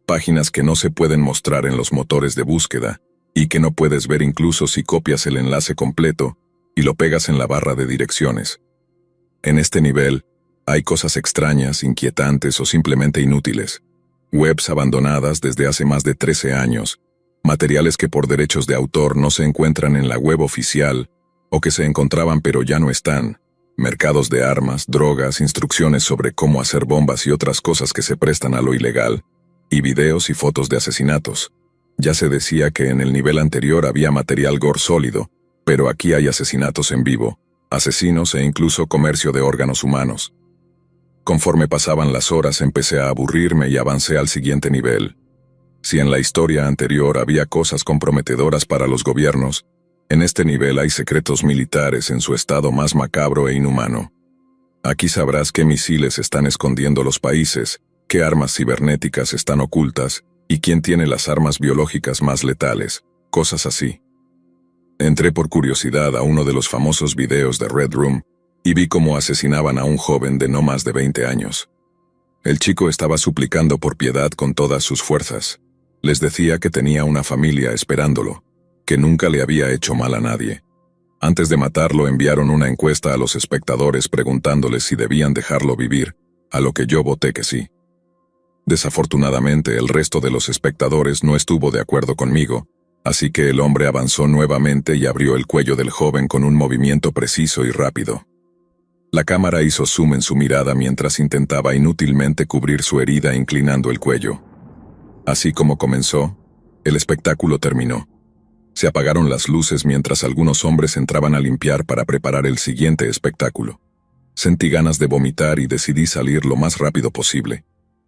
Páginas que no se pueden mostrar en los motores de búsqueda, y que no puedes ver incluso si copias el enlace completo y lo pegas en la barra de direcciones. En este nivel, hay cosas extrañas, inquietantes o simplemente inútiles. Webs abandonadas desde hace más de 13 años, materiales que por derechos de autor no se encuentran en la web oficial, o que se encontraban pero ya no están, mercados de armas, drogas, instrucciones sobre cómo hacer bombas y otras cosas que se prestan a lo ilegal, y videos y fotos de asesinatos. Ya se decía que en el nivel anterior había material gore sólido, pero aquí hay asesinatos en vivo, asesinos e incluso comercio de órganos humanos. Conforme pasaban las horas empecé a aburrirme y avancé al siguiente nivel. Si en la historia anterior había cosas comprometedoras para los gobiernos, en este nivel hay secretos militares en su estado más macabro e inhumano. Aquí sabrás qué misiles están escondiendo los países, qué armas cibernéticas están ocultas y quién tiene las armas biológicas más letales, cosas así. Entré por curiosidad a uno de los famosos videos de Red Room y vi cómo asesinaban a un joven de no más de 20 años. El chico estaba suplicando por piedad con todas sus fuerzas. Les decía que tenía una familia esperándolo, que nunca le había hecho mal a nadie. Antes de matarlo enviaron una encuesta a los espectadores preguntándoles si debían dejarlo vivir, a lo que yo voté que sí. Desafortunadamente el resto de los espectadores no estuvo de acuerdo conmigo, así que el hombre avanzó nuevamente y abrió el cuello del joven con un movimiento preciso y rápido. La cámara hizo zoom en su mirada mientras intentaba inútilmente cubrir su herida inclinando el cuello. Así como comenzó, el espectáculo terminó. Se apagaron las luces mientras algunos hombres entraban a limpiar para preparar el siguiente espectáculo. Sentí ganas de vomitar y decidí salir lo más rápido posible.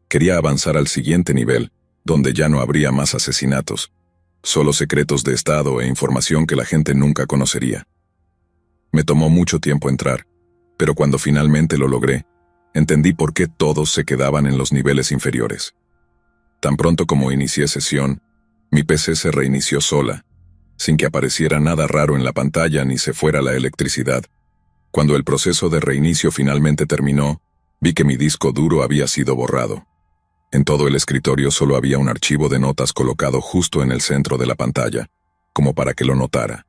Quería avanzar al siguiente nivel, donde ya no habría más asesinatos, solo secretos de Estado e información que la gente nunca conocería. Me tomó mucho tiempo entrar, pero cuando finalmente lo logré, entendí por qué todos se quedaban en los niveles inferiores. Tan pronto como inicié sesión, mi PC se reinició sola, sin que apareciera nada raro en la pantalla ni se fuera la electricidad. Cuando el proceso de reinicio finalmente terminó, vi que mi disco duro había sido borrado. En todo el escritorio solo había un archivo de notas colocado justo en el centro de la pantalla, como para que lo notara.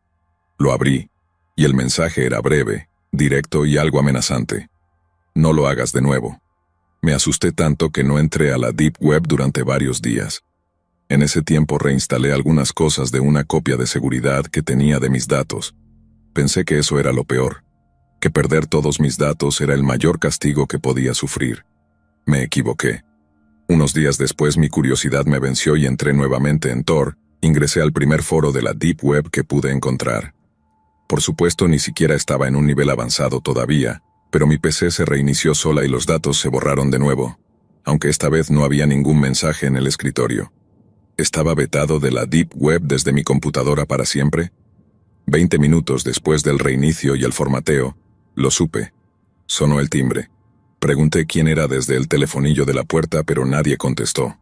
Lo abrí, y el mensaje era breve, directo y algo amenazante. No lo hagas de nuevo. Me asusté tanto que no entré a la Deep Web durante varios días. En ese tiempo reinstalé algunas cosas de una copia de seguridad que tenía de mis datos. Pensé que eso era lo peor, que perder todos mis datos era el mayor castigo que podía sufrir. Me equivoqué. Unos días después mi curiosidad me venció y entré nuevamente en Tor, ingresé al primer foro de la Deep Web que pude encontrar. Por supuesto ni siquiera estaba en un nivel avanzado todavía, pero mi PC se reinició sola y los datos se borraron de nuevo, aunque esta vez no había ningún mensaje en el escritorio. ¿Estaba vetado de la Deep Web desde mi computadora para siempre? 20 minutos después del reinicio y el formateo, lo supe. Sonó el timbre. Pregunté quién era desde el telefonillo de la puerta, pero nadie contestó.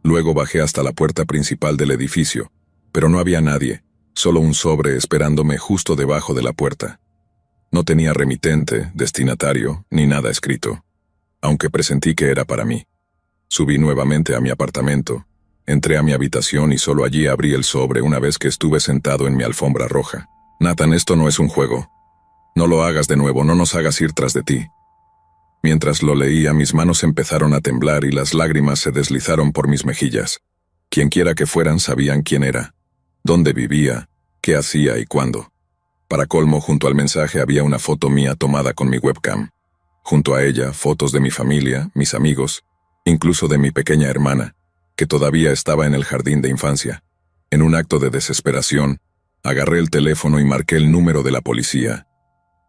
Luego bajé hasta la puerta principal del edificio, pero no había nadie, solo un sobre esperándome justo debajo de la puerta. No tenía remitente, destinatario, ni nada escrito, aunque presentí que era para mí. Subí nuevamente a mi apartamento, entré a mi habitación y solo allí abrí el sobre una vez que estuve sentado en mi alfombra roja. Nathan, esto no es un juego. No lo hagas de nuevo, no nos hagas ir tras de ti. Mientras lo leía, mis manos empezaron a temblar y las lágrimas se deslizaron por mis mejillas. Quienquiera que fueran sabían quién era, dónde vivía, qué hacía y cuándo. Para colmo, junto al mensaje había una foto mía tomada con mi webcam. Junto a ella, fotos de mi familia, mis amigos, incluso de mi pequeña hermana, que todavía estaba en el jardín de infancia. En un acto de desesperación, agarré el teléfono y marqué el número de la policía.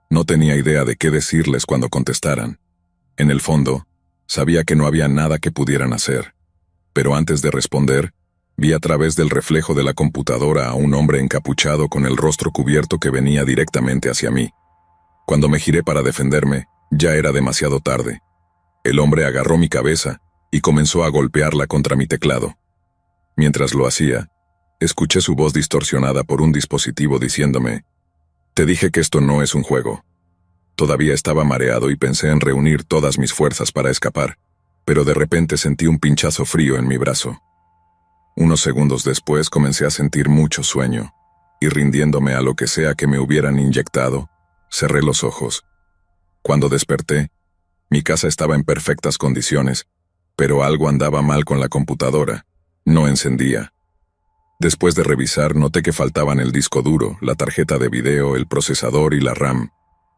No tenía idea de qué decirles cuando contestaran. En el fondo, sabía que no había nada que pudieran hacer. Pero antes de responder, vi a través del reflejo de la computadora a un hombre encapuchado con el rostro cubierto que venía directamente hacia mí. Cuando me giré para defenderme, ya era demasiado tarde. El hombre agarró mi cabeza y comenzó a golpearla contra mi teclado. Mientras lo hacía, escuché su voz distorsionada por un dispositivo diciéndome: «Te dije que esto no es un juego». Todavía estaba mareado y pensé en reunir todas mis fuerzas para escapar, pero de repente sentí un pinchazo frío en mi brazo. Unos segundos después comencé a sentir mucho sueño, y rindiéndome a lo que sea que me hubieran inyectado, cerré los ojos. Cuando desperté, mi casa estaba en perfectas condiciones, pero algo andaba mal con la computadora. No encendía. Después de revisar, noté que faltaban el disco duro, la tarjeta de video, el procesador y la RAM.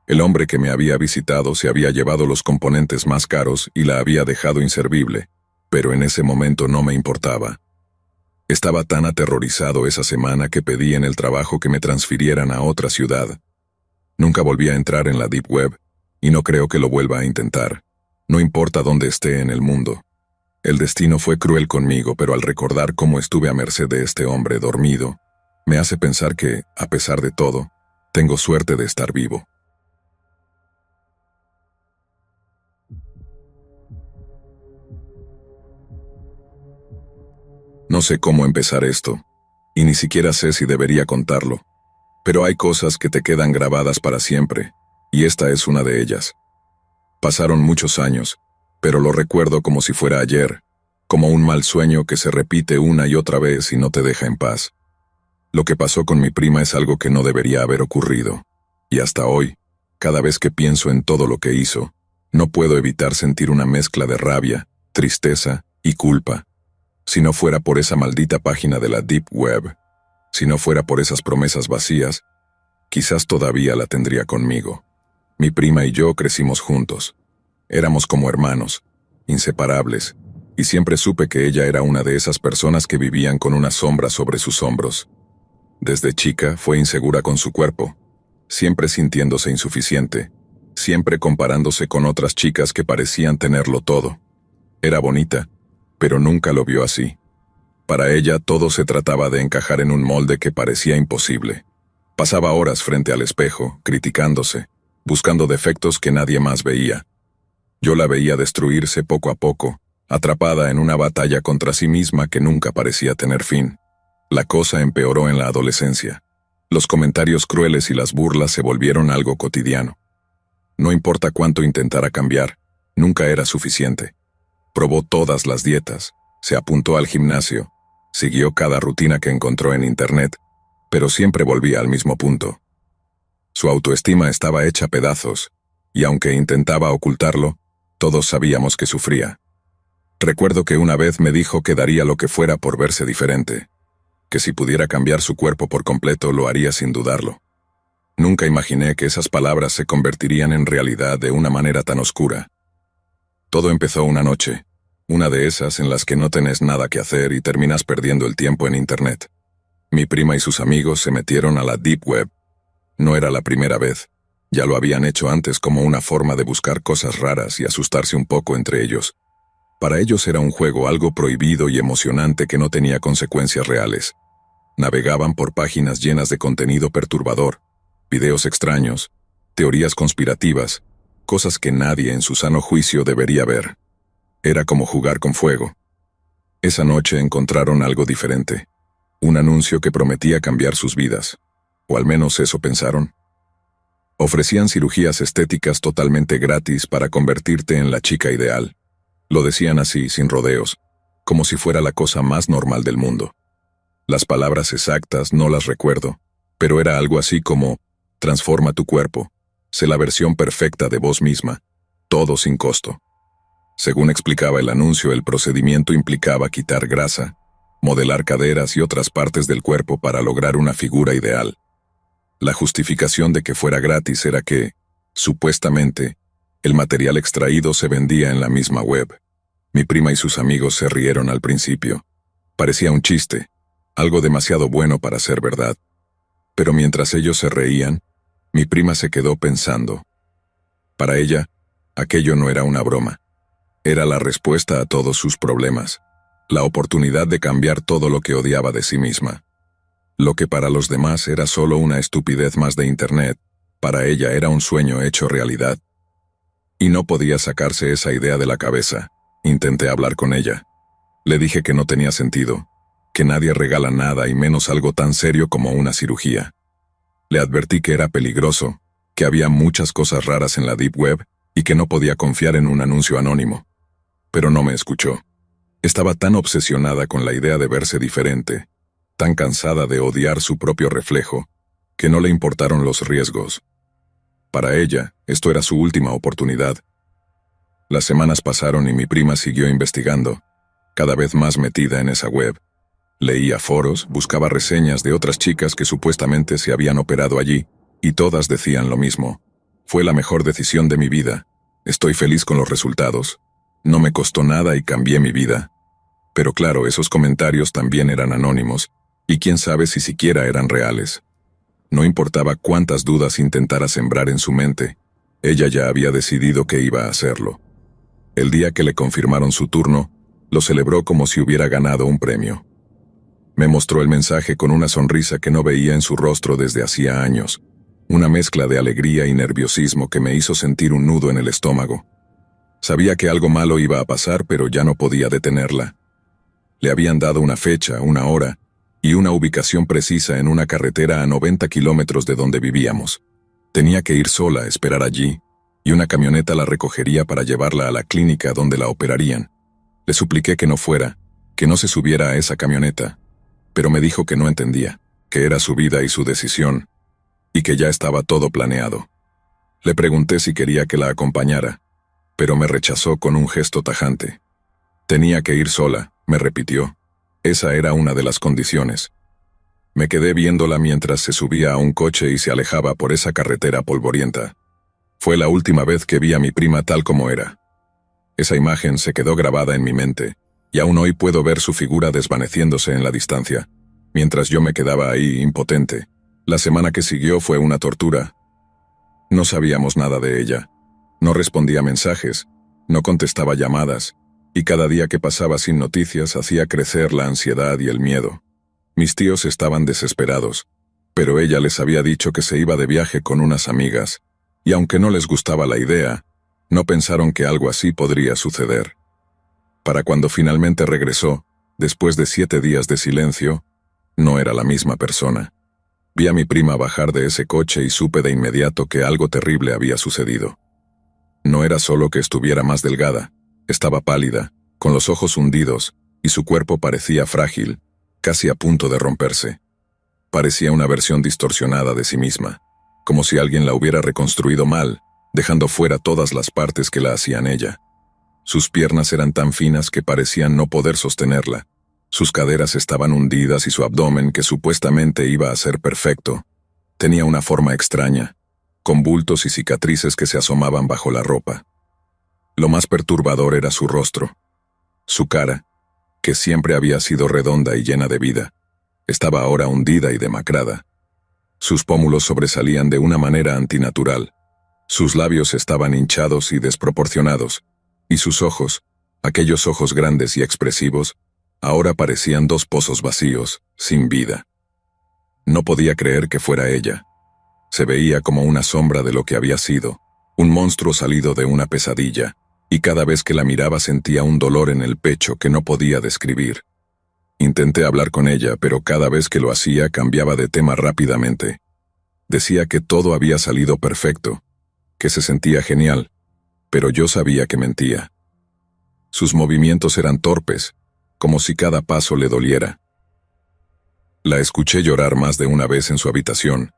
El hombre que me había visitado se había llevado los componentes más caros y la había dejado inservible, pero en ese momento no me importaba. Estaba tan aterrorizado esa semana que pedí en el trabajo que me transfirieran a otra ciudad. Nunca volví a entrar en la Deep Web, y no creo que lo vuelva a intentar. No importa dónde esté en el mundo. El destino fue cruel conmigo, pero al recordar cómo estuve a merced de este hombre dormido, me hace pensar que, a pesar de todo, tengo suerte de estar vivo. No sé cómo empezar esto, y ni siquiera sé si debería contarlo. Pero hay cosas que te quedan grabadas para siempre, y esta es una de ellas. Pasaron muchos años, pero lo recuerdo como si fuera ayer, como un mal sueño que se repite una y otra vez y no te deja en paz. Lo que pasó con mi prima es algo que no debería haber ocurrido, y hasta hoy, cada vez que pienso en todo lo que hizo, no puedo evitar sentir una mezcla de rabia, tristeza y culpa. Si no fuera por esa maldita página de la Deep Web, si no fuera por esas promesas vacías, quizás todavía la tendría conmigo. Mi prima y yo crecimos juntos. Éramos como hermanos, inseparables, y siempre supe que ella era una de esas personas que vivían con una sombra sobre sus hombros. Desde chica fue insegura con su cuerpo, siempre sintiéndose insuficiente, siempre comparándose con otras chicas que parecían tenerlo todo. Era bonita, pero nunca lo vio así. Para ella todo se trataba de encajar en un molde que parecía imposible. Pasaba horas frente al espejo, criticándose, buscando defectos que nadie más veía. Yo la veía destruirse poco a poco, atrapada en una batalla contra sí misma que nunca parecía tener fin. La cosa empeoró en la adolescencia. Los comentarios crueles y las burlas se volvieron algo cotidiano. No importa cuánto intentara cambiar, nunca era suficiente. Probó todas las dietas, se apuntó al gimnasio, siguió cada rutina que encontró en internet, pero siempre volvía al mismo punto. Su autoestima estaba hecha pedazos, y aunque intentaba ocultarlo, todos sabíamos que sufría. Recuerdo que una vez me dijo que daría lo que fuera por verse diferente, que si pudiera cambiar su cuerpo por completo lo haría sin dudarlo. Nunca imaginé que esas palabras se convertirían en realidad de una manera tan oscura. Todo empezó una noche, una de esas en las que no tenés nada que hacer y terminas perdiendo el tiempo en internet. Mi prima y sus amigos se metieron a la Deep Web. No era la primera vez, ya lo habían hecho antes como una forma de buscar cosas raras y asustarse un poco entre ellos. Para ellos era un juego algo prohibido y emocionante que no tenía consecuencias reales. Navegaban por páginas llenas de contenido perturbador, videos extraños, teorías conspirativas, cosas que nadie en su sano juicio debería ver. Era como jugar con fuego. Esa noche encontraron algo diferente, un anuncio que prometía cambiar sus vidas, o al menos eso pensaron. Ofrecían cirugías estéticas totalmente gratis para convertirte en la chica ideal. Lo decían así, sin rodeos, como si fuera la cosa más normal del mundo. Las palabras exactas no las recuerdo, pero era algo así como: transforma tu cuerpo, sé la versión perfecta de vos misma, todo sin costo. Según explicaba el anuncio, el procedimiento implicaba quitar grasa, modelar caderas y otras partes del cuerpo para lograr una figura ideal. La justificación de que fuera gratis era que, supuestamente, el material extraído se vendía en la misma web. Mi prima y sus amigos se rieron al principio. Parecía un chiste, algo demasiado bueno para ser verdad. Pero mientras ellos se reían, mi prima se quedó pensando. Para ella, aquello no era una broma. Era la respuesta a todos sus problemas, la oportunidad de cambiar todo lo que odiaba de sí misma. Lo que para los demás era solo una estupidez más de internet, para ella era un sueño hecho realidad. Y no podía sacarse esa idea de la cabeza. Intenté hablar con ella. Le dije que no tenía sentido, que nadie regala nada y menos algo tan serio como una cirugía. Le advertí que era peligroso, que había muchas cosas raras en la Deep Web y que no podía confiar en un anuncio anónimo. Pero no me escuchó. Estaba tan obsesionada con la idea de verse diferente, tan cansada de odiar su propio reflejo, que no le importaron los riesgos. Para ella, esto era su última oportunidad. Las semanas pasaron y mi prima siguió investigando, cada vez más metida en esa web. Leía foros, buscaba reseñas de otras chicas que supuestamente se habían operado allí, y todas decían lo mismo. Fue la mejor decisión de mi vida. Estoy feliz con los resultados. No me costó nada y cambié mi vida. Pero claro, esos comentarios también eran anónimos, y quién sabe si siquiera eran reales. No importaba cuántas dudas intentara sembrar en su mente, ella ya había decidido que iba a hacerlo. El día que le confirmaron su turno, lo celebró como si hubiera ganado un premio. Me mostró el mensaje con una sonrisa que no veía en su rostro desde hacía años, una mezcla de alegría y nerviosismo que me hizo sentir un nudo en el estómago. Sabía que algo malo iba a pasar, pero ya no podía detenerla. Le habían dado una fecha, una hora, y una ubicación precisa en una carretera a 90 kilómetros de donde vivíamos. Tenía que ir sola a esperar allí, y una camioneta la recogería para llevarla a la clínica donde la operarían. Le supliqué que no fuera, que no se subiera a esa camioneta, pero me dijo que no entendía, que era su vida y su decisión, y que ya estaba todo planeado. Le pregunté si quería que la acompañara, pero me rechazó con un gesto tajante. Tenía que ir sola, me repitió. Esa era una de las condiciones. Me quedé viéndola mientras se subía a un coche y se alejaba por esa carretera polvorienta. Fue la última vez que vi a mi prima tal como era. Esa imagen se quedó grabada en mi mente, y aún hoy puedo ver su figura desvaneciéndose en la distancia, mientras yo me quedaba ahí impotente. La semana que siguió fue una tortura. No sabíamos nada de ella. No respondía mensajes, no contestaba llamadas, y cada día que pasaba sin noticias hacía crecer la ansiedad y el miedo. Mis tíos estaban desesperados, pero ella les había dicho que se iba de viaje con unas amigas, y aunque no les gustaba la idea, no pensaron que algo así podría suceder. Para cuando finalmente regresó, después de 7 días de silencio, no era la misma persona. Vi a mi prima bajar de ese coche y supe de inmediato que algo terrible había sucedido. No era solo que estuviera más delgada, estaba pálida, con los ojos hundidos, y su cuerpo parecía frágil, casi a punto de romperse. Parecía una versión distorsionada de sí misma, como si alguien la hubiera reconstruido mal, dejando fuera todas las partes que la hacían ella. Sus piernas eran tan finas que parecían no poder sostenerla. Sus caderas estaban hundidas y su abdomen, que supuestamente iba a ser perfecto, tenía una forma extraña, con bultos y cicatrices que se asomaban bajo la ropa. Lo más perturbador era su rostro. Su cara, que siempre había sido redonda y llena de vida, estaba ahora hundida y demacrada. Sus pómulos sobresalían de una manera antinatural. Sus labios estaban hinchados y desproporcionados, y sus ojos, aquellos ojos grandes y expresivos, ahora parecían 2 pozos vacíos, sin vida. No podía creer que fuera ella. Se veía como una sombra de lo que había sido, un monstruo salido de una pesadilla, y cada vez que la miraba sentía un dolor en el pecho que no podía describir. Intenté hablar con ella, pero cada vez que lo hacía cambiaba de tema rápidamente. Decía que todo había salido perfecto, que se sentía genial, pero yo sabía que mentía. Sus movimientos eran torpes, como si cada paso le doliera. La escuché llorar más de una vez en su habitación,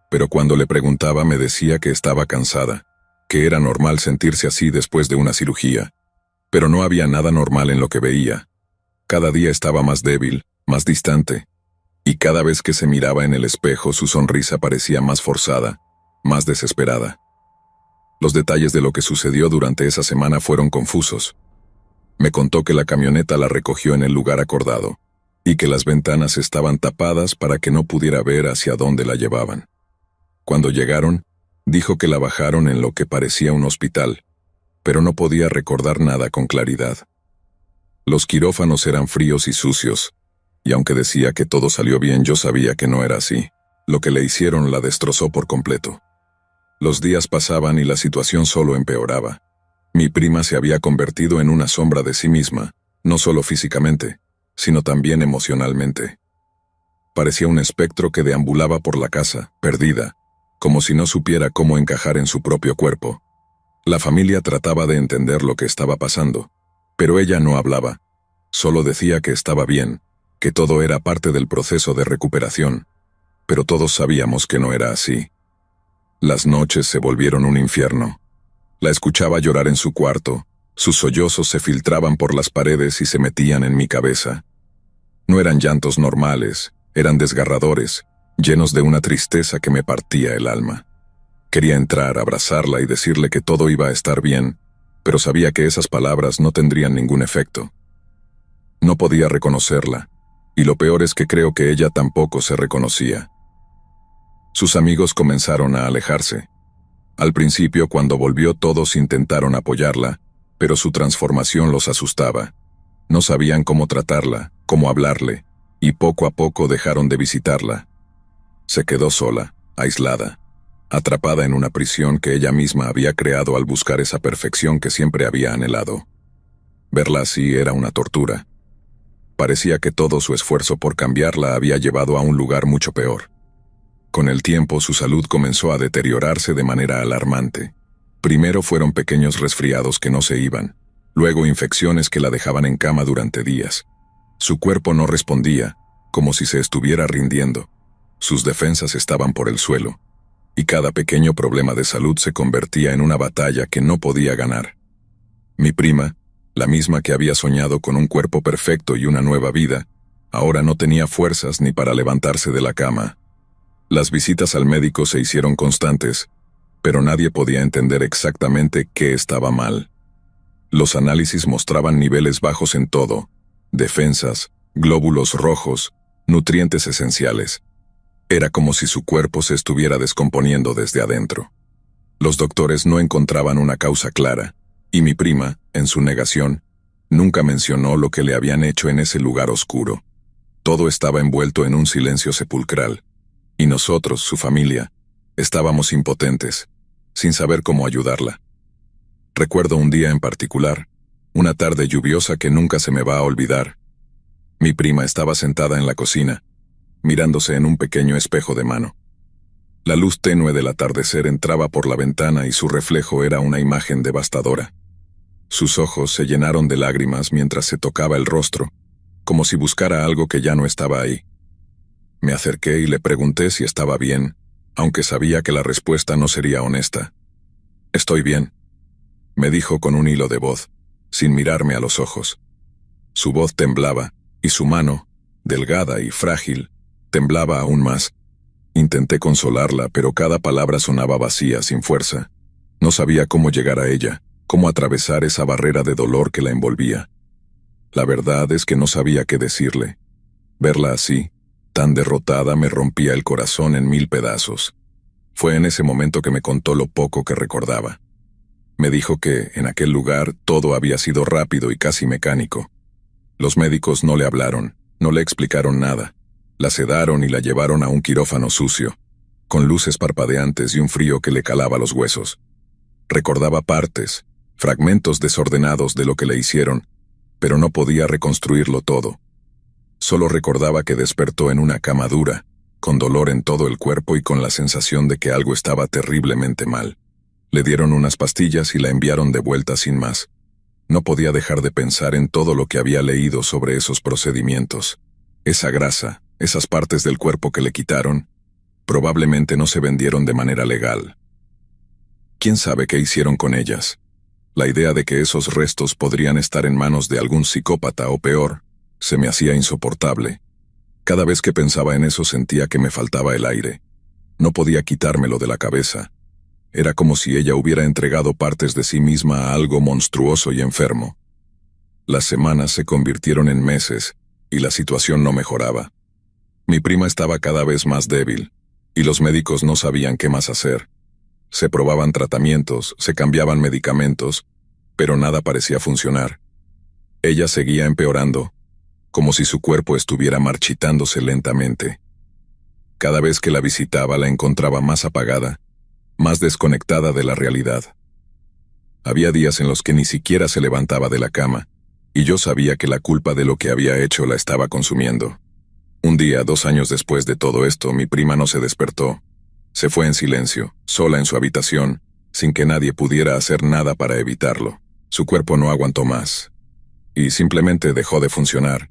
pero cuando le preguntaba me decía que estaba cansada, que era normal sentirse así después de una cirugía, pero no había nada normal en lo que veía. Cada día estaba más débil, más distante, y cada vez que se miraba en el espejo su sonrisa parecía más forzada, más desesperada. Los detalles de lo que sucedió durante esa semana fueron confusos. Me contó que la camioneta la recogió en el lugar acordado, y que las ventanas estaban tapadas para que no pudiera ver hacia dónde la llevaban. Cuando llegaron, dijo que la bajaron en lo que parecía un hospital, pero no podía recordar nada con claridad. Los quirófanos eran fríos y sucios, y aunque decía que todo salió bien, yo sabía que no era así. Lo que le hicieron la destrozó por completo. Los días pasaban y la situación solo empeoraba. Mi prima se había convertido en una sombra de sí misma, no solo físicamente, sino también emocionalmente. Parecía un espectro que deambulaba por la casa, perdida, como si no supiera cómo encajar en su propio cuerpo. La familia trataba de entender lo que estaba pasando, pero ella no hablaba. Solo decía que estaba bien, que todo era parte del proceso de recuperación. Pero todos sabíamos que no era así. Las noches se volvieron un infierno. La escuchaba llorar en su cuarto, sus sollozos se filtraban por las paredes y se metían en mi cabeza. No eran llantos normales, eran desgarradores, llenos de una tristeza que me partía el alma. Quería entrar, abrazarla y decirle que todo iba a estar bien, pero sabía que esas palabras no tendrían ningún efecto. No podía reconocerla, y lo peor es que creo que ella tampoco se reconocía. Sus amigos comenzaron a alejarse. Al principio, cuando volvió, todos intentaron apoyarla, pero su transformación los asustaba. No sabían cómo tratarla, cómo hablarle, y poco a poco dejaron de visitarla. Se quedó sola, aislada, atrapada en una prisión que ella misma había creado al buscar esa perfección que siempre había anhelado. Verla así era una tortura. Parecía que todo su esfuerzo por cambiarla había llevado a un lugar mucho peor. Con el tiempo, su salud comenzó a deteriorarse de manera alarmante. Primero fueron pequeños resfriados que no se iban, luego infecciones que la dejaban en cama durante días. Su cuerpo no respondía, como si se estuviera rindiendo. Sus defensas estaban por el suelo, y cada pequeño problema de salud se convertía en una batalla que no podía ganar. Mi prima, la misma que había soñado con un cuerpo perfecto y una nueva vida, ahora no tenía fuerzas ni para levantarse de la cama. Las visitas al médico se hicieron constantes, pero nadie podía entender exactamente qué estaba mal. Los análisis mostraban niveles bajos en todo: defensas, glóbulos rojos, nutrientes esenciales. Era como si su cuerpo se estuviera descomponiendo desde adentro. Los doctores no encontraban una causa clara, y mi prima, en su negación, nunca mencionó lo que le habían hecho en ese lugar oscuro. Todo estaba envuelto en un silencio sepulcral, y nosotros, su familia, estábamos impotentes, sin saber cómo ayudarla. Recuerdo un día en particular, una tarde lluviosa que nunca se me va a olvidar. Mi prima estaba sentada en la cocina, mirándose en un pequeño espejo de mano. La luz tenue del atardecer entraba por la ventana y su reflejo era una imagen devastadora. Sus ojos se llenaron de lágrimas mientras se tocaba el rostro, como si buscara algo que ya no estaba ahí. Me acerqué y le pregunté si estaba bien, aunque sabía que la respuesta no sería honesta. «Estoy bien», me dijo con un hilo de voz, sin mirarme a los ojos. Su voz temblaba, y su mano, delgada y frágil, temblaba aún más. Intenté consolarla, pero cada palabra sonaba vacía, sin fuerza. No sabía cómo llegar a ella, cómo atravesar esa barrera de dolor que la envolvía. La verdad es que no sabía qué decirle. Verla así, tan derrotada, me rompía el corazón en 1000 pedazos. Fue en ese momento que me contó lo poco que recordaba. Me dijo que, en aquel lugar, todo había sido rápido y casi mecánico. Los médicos no le hablaron, no le explicaron nada. La sedaron y la llevaron a un quirófano sucio, con luces parpadeantes y un frío que le calaba los huesos. Recordaba partes, fragmentos desordenados de lo que le hicieron, pero no podía reconstruirlo todo. Solo recordaba que despertó en una cama dura, con dolor en todo el cuerpo y con la sensación de que algo estaba terriblemente mal. Le dieron unas pastillas y la enviaron de vuelta sin más. No podía dejar de pensar en todo lo que había leído sobre esos procedimientos. Esa grasa, esas partes del cuerpo que le quitaron, probablemente no se vendieron de manera legal. ¿Quién sabe qué hicieron con ellas? La idea de que esos restos podrían estar en manos de algún psicópata o peor, se me hacía insoportable. Cada vez que pensaba en eso sentía que me faltaba el aire. No podía quitármelo de la cabeza. Era como si ella hubiera entregado partes de sí misma a algo monstruoso y enfermo. Las semanas se convirtieron en meses, y la situación no mejoraba. Mi prima estaba cada vez más débil, y los médicos no sabían qué más hacer. Se probaban tratamientos, se cambiaban medicamentos, pero nada parecía funcionar. Ella seguía empeorando, como si su cuerpo estuviera marchitándose lentamente. Cada vez que la visitaba la encontraba más apagada, más desconectada de la realidad. Había días en los que ni siquiera se levantaba de la cama, y yo sabía que la culpa de lo que había hecho la estaba consumiendo. Un día, 2 años después de todo esto, mi prima no se despertó. Se fue en silencio, sola en su habitación, sin que nadie pudiera hacer nada para evitarlo. Su cuerpo no aguantó más, y simplemente dejó de funcionar.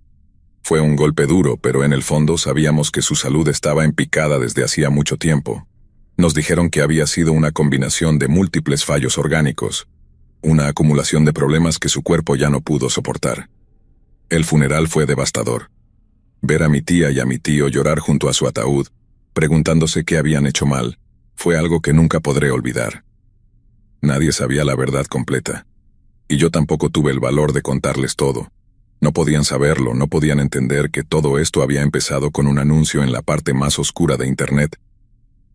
Fue un golpe duro, pero en el fondo sabíamos que su salud estaba en picada desde hacía mucho tiempo. Nos dijeron que había sido una combinación de múltiples fallos orgánicos, una acumulación de problemas que su cuerpo ya no pudo soportar. El funeral fue devastador. Ver a mi tía y a mi tío llorar junto a su ataúd, preguntándose qué habían hecho mal, fue algo que nunca podré olvidar. Nadie sabía la verdad completa, y yo tampoco tuve el valor de contarles todo. No podían saberlo, no podían entender que todo esto había empezado con un anuncio en la parte más oscura de Internet.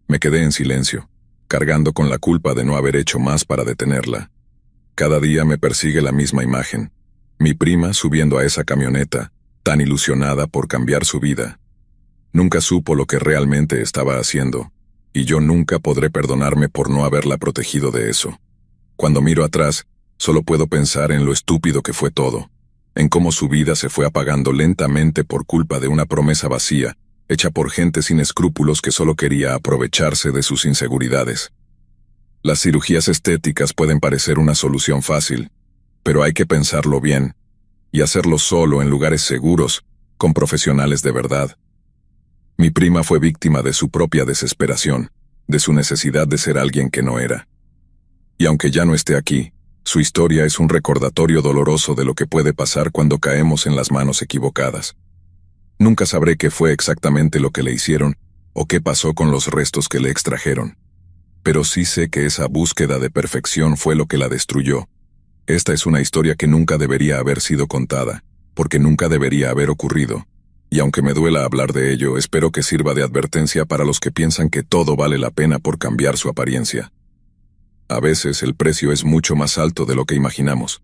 Me quedé en silencio, cargando con la culpa de no haber hecho más para detenerla. Cada día me persigue la misma imagen. Mi prima subiendo a esa camioneta, tan ilusionada por cambiar su vida. Nunca supo lo que realmente estaba haciendo, y yo nunca podré perdonarme por no haberla protegido de eso. Cuando miro atrás, solo puedo pensar en lo estúpido que fue todo. en cómo su vida se fue apagando lentamente por culpa de una promesa vacía, hecha por gente sin escrúpulos que solo quería aprovecharse de sus inseguridades. Las cirugías estéticas pueden parecer una solución fácil, pero hay que pensarlo bien, y hacerlo solo en lugares seguros, con profesionales de verdad. Mi prima fue víctima de su propia desesperación, de su necesidad de ser alguien que no era. Y aunque ya no esté aquí, su historia es un recordatorio doloroso de lo que puede pasar cuando caemos en las manos equivocadas. Nunca sabré qué fue exactamente lo que le hicieron, o qué pasó con los restos que le extrajeron. Pero sí sé que esa búsqueda de perfección fue lo que la destruyó. Esta es una historia que nunca debería haber sido contada, porque nunca debería haber ocurrido. Y aunque me duela hablar de ello, espero que sirva de advertencia para los que piensan que todo vale la pena por cambiar su apariencia. A veces el precio es mucho más alto de lo que imaginamos.